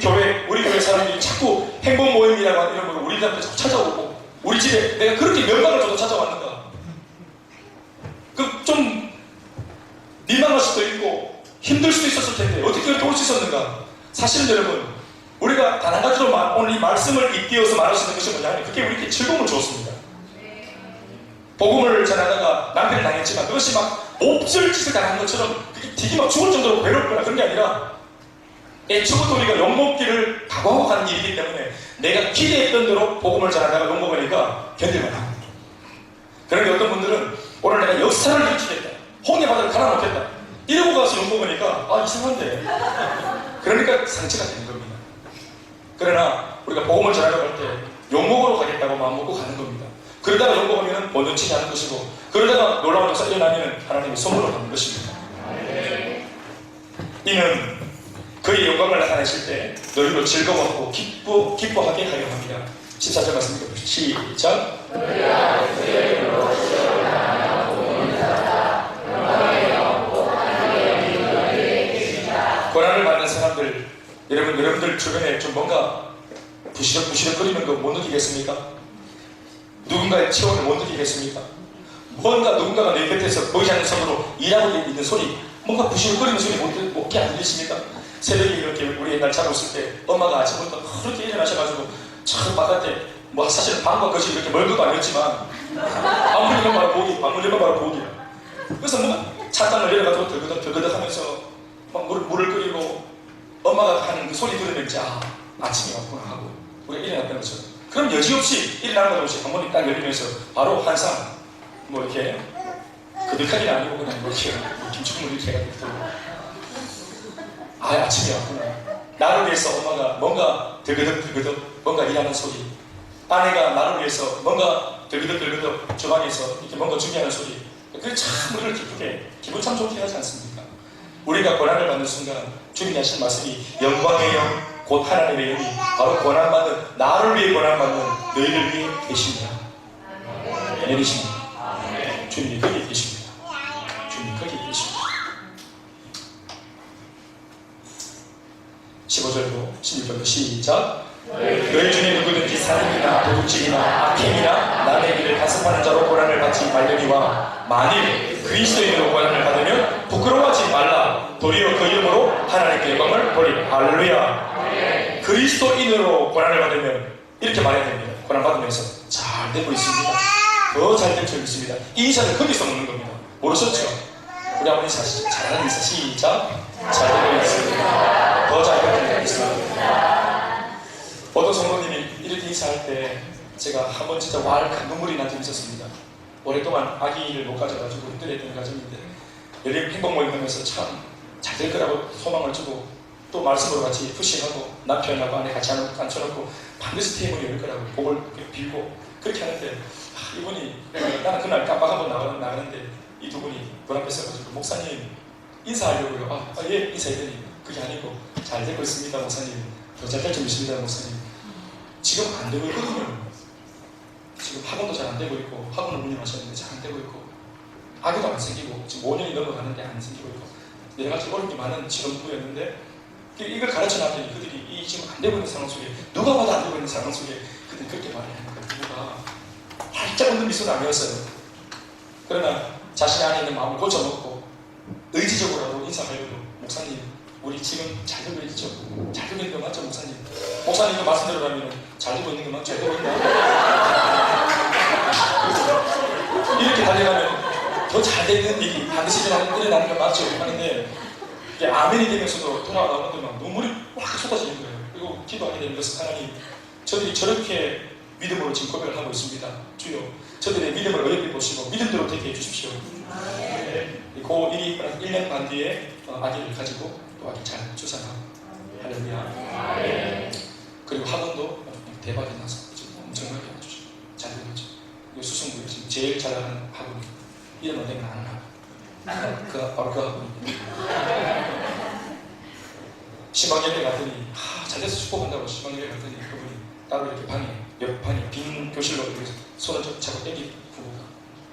교회 사람들이 자꾸 행복 모임이라고 하는 이런 걸 우리한테 자꾸 찾아오고 우리 집에 내가 그렇게 명망을 줘도 찾아왔는가? 좀 민망할 수도 있고 힘들 수도 있었을 텐데 어떻게 그렇게 올 수 있었는가? 사실은 여러분, 우리가 단 한 가지로 오늘 이 말씀을 잇대어서 말할 수 있는 것이 뭐냐면 그게 우리에게 즐거움을 주었습니다. 복음을 전하다가 낭패를 당했지만 그것이 막 몹쓸 짓을 당한 것처럼 그게 되게 막 죽을 정도로 괴롭거나 그런 게 아니라 애초부터 우리가 욕먹기를 각오하고 가는 일이기 때문에 내가 기대했던 대로 복음을 전하다가 욕먹으니까 견딜만합니다. 그런데 어떤 분들은 오늘 내가 역사를 일으키겠다, 홍해바다를 갈아놓겠다 이러고 가서 욕먹으니까 이상한데, 그러니까 상처가 되는 겁니다. 그러나 우리가 복음을 전하려고 할 때 욕먹으러 가겠다고 마음먹고 가는 겁니다. 그러다가 욕먹으면 원전치지 않은 것이고, 그러다가 놀라운 역사 일어나면 하나님의 선물로 가는 것입니다. 이는 그의 영광을 나타내실 때 너희로 즐거워하고 기뻐하게 하려 합니다. 14절 말씀 읽어보시죠. 시작. 고난을 받는 사람들, 여러분들 주변에 좀 뭔가 부시럭부시럭거리는 거 못 느끼겠습니까? 누군가의 체온을 못 느끼겠습니까? 뭔가 누군가가 내 곁에서 보이지 않는 손으로 일하고 있는 소리, 뭔가 부시럭거리는 소리 못 안 들리십니까? 새벽에 이렇게 우리 옛날 자고 있을 때 엄마가 아침부터 그렇게 일어나셔가지고 참 바깥에 사실 방과 거실 이렇게 멀고도 아니었지만 방문 열면 바로 보기, 방문 열면 바로 보기. 그래서 뭔가 차단을 내려가지고 덜그덕 하면서 막 물을 끓이고 엄마가 하는 그 소리 들으면 이제 아침이 왔구나 하고 우리가 일어났다는 거죠. 그럼 여지없이 일어나는 것 없이 방문이 딱 열리면서 바로 한상 이렇게 그득하긴 아니고 그냥 이렇게 김치국물 이렇게 해가지고 아침이 왔구나. 나를 위해서 엄마가 뭔가 들그덕 뭔가 일하는 소리, 아내가 나를 위해서 뭔가 들그덕 주방에서 이렇게 뭔가 준비하는 소리, 그게 참 우리를 기쁘게, 기분 참 좋게 하지 않습니까? 우리가 고난을 받는 순간 주님이 하신 말씀이 영광의 영 곧 하나님의 영이 바로 고난받는, 나를 위해 고난받는 너희를 위해 계십니다. 내리십니다. 주님이 거기 계십니다. 주님이 거기 계십니다. 15절로 16절로 시작. 너희 중에 누구든지 살인이나 도둑질이나 악행이나 남의 일을 간섭하는 자로 고난을 받지 말려니와 만일 그리스도인으로 고난을 받으면 부끄러워하지 말라. 도리어 그 이름으로 하나님께 영광을 돌리라. 할렐루야. 그리스도인으로 고난을 받으면 이렇게 말해야 됩니다. 고난 받으면서 잘 되고 있습니다. 더 잘 될 줄 믿습니다. 이 인사를 거기서 먹는 겁니다. 모르셨죠? 우리 아버지 잘하는 인사 시작. 잘 되고 있습니다. 더 잘 되고 있습니다. 어떤 성도님이 이렇게 인사할 때 제가 한번 진짜 왈칵 눈물이 난 적이 있었습니다. 오랫동안 아기를 못 가져가지고 힘들었던 가정인데 여름 행복 모임 하면서 참 잘 될 거라고 소망을 주고 또 말씀으로 같이 푸시하고 남편하고 아내 같이 앉혀놓고 반드시 테이블이 열 거라고 복을 빌고 그렇게 하는데 이분이 나는 그날 깜빡하고 나가는데 이 두 분이 문 앞에 서가지고 목사님 인사하려고요. 예 인사했더니 그게 아니고 잘 되고 있습니다 목사님. 더 잘 될 줄 믿습니다 목사님. 지금 안 되고 있거든요. 지금 학원도 잘 안 되고 있고 학원을 운영하셨는데 잘 안 되고 있고 아기도 안 생기고 지금 5년이 넘어가는데 안 생기고 있고 여러 가지 어려움이 많은 신혼부부였는데 이걸 가르쳐놨더니 그들이 이 지금 안 되고 있는 상황 속에 누가 봐도 안 되고 있는 상황 속에 그들이 그렇게 말하니까 부부가 활짝 웃는 미소는 아니었어요. 그러나 자신의 안에 있는 마음을 고쳐놓고 의지적으로라도 인사하려고 목사님 우리 지금 잘 되고 있죠? 잘 되고 있는 거 맞죠 목사님? 목사님도 말씀대로라면 잘 되고 있는 거 맞죠? 잘 되고 있나? 이렇게 달려가면 더 잘 되는 일이 반드시 일어나는 거 맞죠? 하는데 이게 아멘이 되면서도 돌아가는데 막 눈물이 확 쏟아지는 거예요. 그리고 기도하게 되는 것은 하나님 저들이 저렇게 믿음으로 지금 고백을 하고 있습니다. 주여 저들의 믿음을 어렵게 보시고 믿음대로 되게 해주십시오. 그 일이 1년 반 뒤에 아기를 가지고 또 아기 잘 출산하고 할렐루야. 그리고 학원도 대박이 나서 엄청나게 아주 잘 되었죠. 수성구에 지금 제일 잘하는 학원이 이런 어디는 아는 학원. 바로 그 학원입니다. 시방역에 갔더니 잘돼서 축복한다고 시방역에 갔더니 그분이 따로 이렇게 옆 방에 빈 교실로 이렇게 손을 잡고 땡기 부부가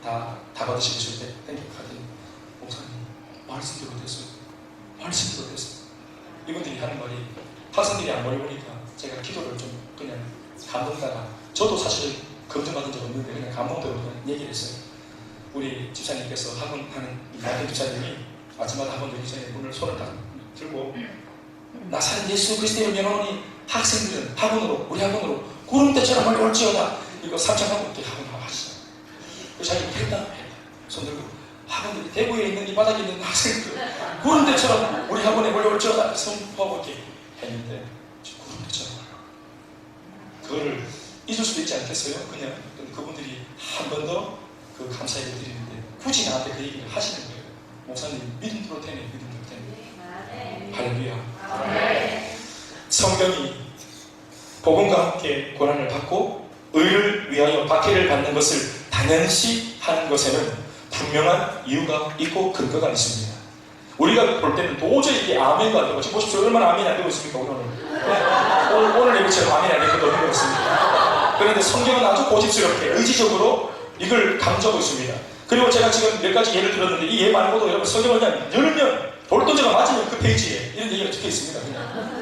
다 받으시고 있을 때 땡기 가더니 목사님 말씀대로 됐어요. 말씀대로 됐어요. 이분들이 하는 말이 학생들이 안 모여보니까 제가 기도를 좀 그냥 감동받아 저도 사실 검증받은 적 없는데 그냥 감동대로 그냥 얘기를 했어요. 우리 집사님께서 학원하는 남편 집사님이 아침마다 학원 되기 전에 문을 손을 딱 들고 나사렛 예수 그리스도의 명하오니 학생들은 학원으로 우리 학원으로 구름대처럼 몰려올지어다. 이거 삼창하고 이렇게 학원을 하시죠. 그래서 자기가 했다 손 들고 학원들이 대구에 있는 이 바닥에 있는 학생들 구름대처럼 우리 학원에 몰려올지어다 선포하고 이렇게 했는데 구름대처럼 그거를 잊을 수도 있지 않겠어요? 그냥 그분들이 한 번 더 그 감사를 드리는데 굳이 나한테 그 얘기를 하시는 거예요. 목사님 믿음대로 되네 믿음대로 되네. 할렐루야. 성경이 복음과 함께 고난을 받고 의를 위하여 박해를 받는 것을 당연시 하는 것에는 분명한 이유가 있고 근거가 있습니다. 우리가 볼 때는 도저히 이게 아멘이 안 되고 지금 보십시오. 얼마나 아멘이 안 되고 있습니까 오늘 예배처럼 아멘이 안 되고 너무 있습니다. 그런데 성경은 아주 고집스럽게 의지적으로 이걸 감추고 있습니다. 그리고 제가 지금 몇 가지 예를 들었는데 이 예 말고도 여러분 성경을 그냥 열면 돌던져가 맞으면 그 페이지에 이런 얘기가 적혀 있습니다. 그냥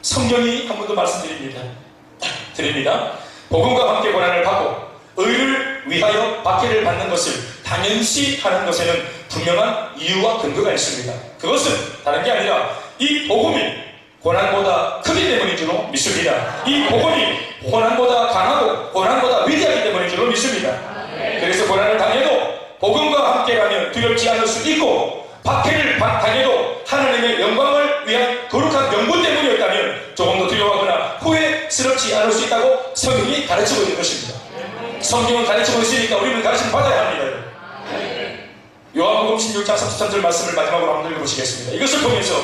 성경이 한 번 더 말씀드립니다. 복음과 함께 고난을 받고 의를 위하여 박해를 받는 것을 당연시 하는 것에는 분명한 이유와 근거가 있습니다. 그것은 다른 게 아니라 이 복음이 고난보다 크기 때문인 줄로 믿습니다. 이 복음이 고난보다 강하고 고난보다 위대하기 때문인 줄로 믿습니다. 그래서 고난을 당해도 복음과 함께라면 두렵지 않을 수 있고 박해를 당해도 하나님의 영광을 위한 거룩한 명분 때문이었다면 조금 더 두려워하거나 후회스럽지 않을 수 있다고 성경이 가르치고 있는 것입니다. 성경은 가르치고 있으니까 우리는 가르침을 받아야 합니다. 요한복음 16장 33절 말씀을 마지막으로 한번 읽어보시겠습니다. 이것을 통해서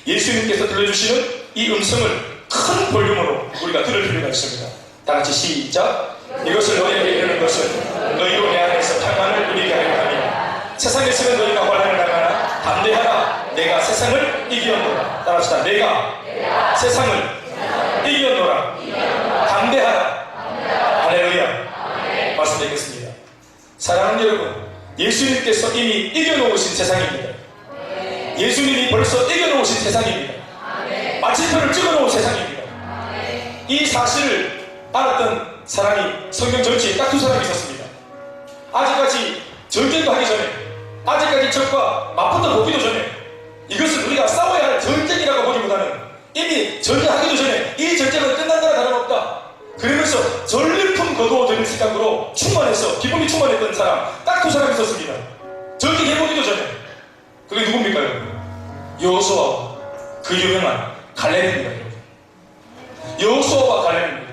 예수님께서 들려주시는 이 음성을 큰 볼륨으로 우리가 들을 필요가 있습니다. 다 같이 시작. 이것을 너희에게 이르는 것은 너희로 내 안에서 평안을 누리게 하려 함이라. 세상에서는 너희가 환난을 당하나 담대하라. 내가 세상을 이기었노라. 따라합시다. 내가 세상을 이기었노라. 담대하라. 할렐루야. 말씀드리겠습니다. 사랑하는 여러분, 예수님께서 이미 이겨놓으신 세상입니다. 예수님이 벌써 이겨놓으신 세상입니다. 마침표를 찍어놓은 세상입니다. 이 사실을 알았던 사람이 성경 전체에 딱 두 사람이 있었습니다. 아직까지 전쟁도 하기 전에, 아직까지 적과 맞붙어 보기도 전에, 이것은 우리가 싸워야 할 전쟁이라고 보기보다는 이미 전쟁하기도 전에 이 전쟁은 끝난 거나 다름없다. 그러면서 전리품 거두어드릴 생각으로 충만해서 기쁨이 충만했던 사람 딱 두 사람이 있었습니다. 전쟁해보기도 전에. 그게 누굽니까? 여호수아와 그 유명한 갈렙입니다. 여호수아와 갈렙입니다.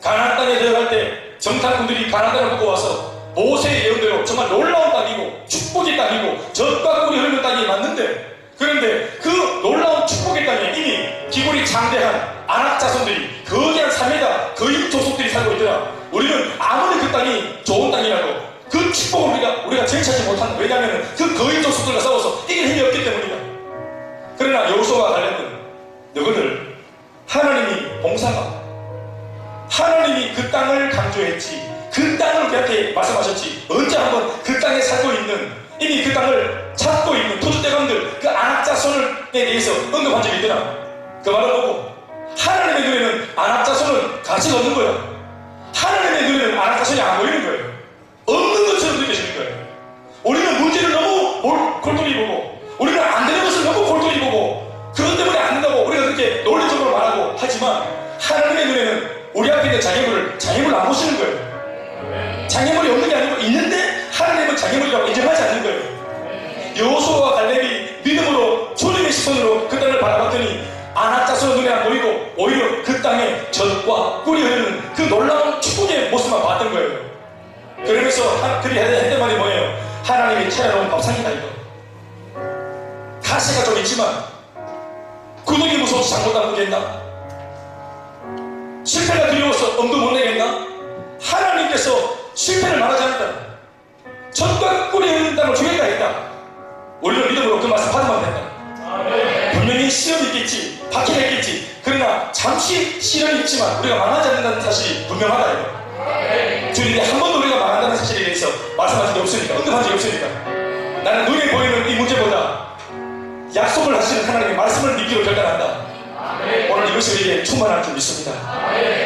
가나안 땅에 들어갈 때 정탐꾼들이 가나안 땅을 보고 와서 모세의 예언대로 정말 놀라운 땅이고 축복의 땅이고 젖과 꿀이 흐르는 땅이 맞는데, 그런데 그 놀라운 축복의 땅에 이미 기골이 장대한 아낙 자손들이 거대한 3m 거인 조속들이 살고 있더라. 우리는 아무리 그 땅이 좋은 땅이라도 그 축복을 우리가 제치하지 못한다. 왜냐하면 그 거인 조속들과 싸워서 이길 힘이 없기 때문이다. 그러나 여호수아와 갈렙은 너희들 하나님이 봉사가, 하나님이 그 땅을 강조했지, 그 땅을 그렇게 말씀하셨지, 언제 한번 그 땅에 살고 있는, 이미 그 땅을 찾고 있는 토주대감들, 그 아낙 자손에 대해서 언급한 적이 있더라. 그 말을 보고 하나님의 눈에는 아낙 자손은 가치가 없는 거야. 하나님의 눈에는 아낙 자손이 안 보이는 거예요. 없는 것처럼 느껴지는 거예요. 우리는 문제를 너무 골똘히 보고, 우리는 안 되는 것을 너무 골똘히 보고, 그것 때문에 안 된다고 우리가 그렇게 논리적으로 말하고 하지만, 하나님의 눈에는 우리 앞에 있는 장애물을 안 보시는 거예요. 장애물이 없는 게 아니고 있는데 하나님은 장애물이라고 인정하지 않는 거예요. 여호수아와 갈렙이 믿음으로 주님의 시선으로 그 땅을 바라봤더니 아낙 자손은 눈에 안 보이고 오히려 그 땅에 젖과 꿀이 흐르는 그 놀라운 축복의 모습만 봤던 거예요. 그러면서 그들이 했던 말이 뭐예요? 하나님이 차려놓은 밥상이다 이거. 가시가 좀 있지만 구덩이 무서워서 장못 담그겠나? 실패가 두려워서 엄두 못 내겠나? 하나님께서 실패를 말하지 않았다. 젖과 꿀이 흐르는 땅을 주겠다 했다. 우리는 믿음으로 그 말씀 받으면 된다. 분명히 시련이 있겠지, 박해가 있겠지. 그러나 잠시 시련이 있지만 우리가 망하지 않는다는 사실이 분명하다 이거. 주님이 한 번도 우리가 망한다는 사실에 대해서 말씀한 적이 없으니까, 언급한 적이 없으니까. 나는 눈에 보이는 이 문제보다 약속을 하시는 하나님의 말씀을 믿기로 결단한다. 오늘 이것이 우리에게 충만할 줄 믿습니다.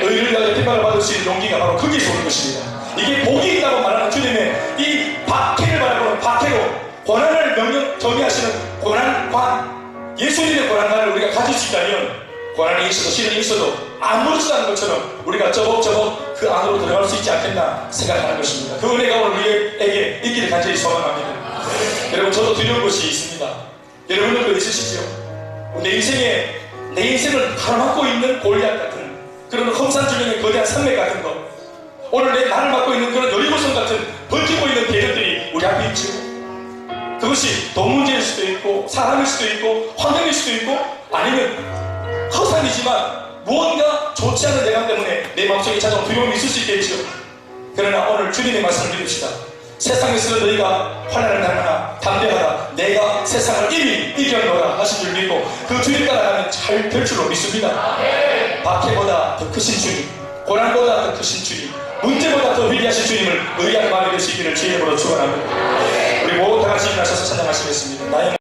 의를 위하여 택망을 받을 수 있는 용기가 바로 거기에서 오는 것입니다. 이게 복이 있다고 말하는 주님의 이 박해를 바라보는 박해로 고난을 명령 정의하시는 고난관, 예수님의 고난관을 우리가 가질 수 있다면, 고난이 있어도 시련이 있어도 아무렇지도 않은 것처럼 우리가 저벅저벅 그 안으로 들어갈 수 있지 않겠나 생각하는 것입니다. 그 은혜가 오늘 우리에게 있기를 간절히 소망합니다. 여러분, 저도 두려운 것이 있습니다. 여러분들도 있으시죠? 내 인생을 가로막고 있는 골리앗 같은 그런 험산주변의 거대한 산맥 같은 것, 오늘 나를 막고 있는 그런 여리고성 같은 버티고 있는 대적들이 우리 앞에 있죠. 그것이 돈 문제일 수도 있고, 사람일 수도 있고, 환경일 수도 있고, 아니면 허상이지만 무언가 좋지 않은 내감 때문에 내 마음속에 찾아온 두려움이 있을 수 있겠죠. 그러나 오늘 주님의 말씀을 믿읍시다. 세상에서는 너희가 환난을 당하나 담대하라. 내가 세상을 이미 이겨노라 하신 줄 믿고 그 주님 따라가면 잘 될 줄로 믿습니다. 박해보다 더 크신 주님, 고난보다 더 크신 주님, 문제보다 더 위대하신 주님을 의지하는 마음이 되시기를 주의 이름으로 축원합니다. 우리 모두 다 같이 일어나셔서 찬양하시겠습니다. 나의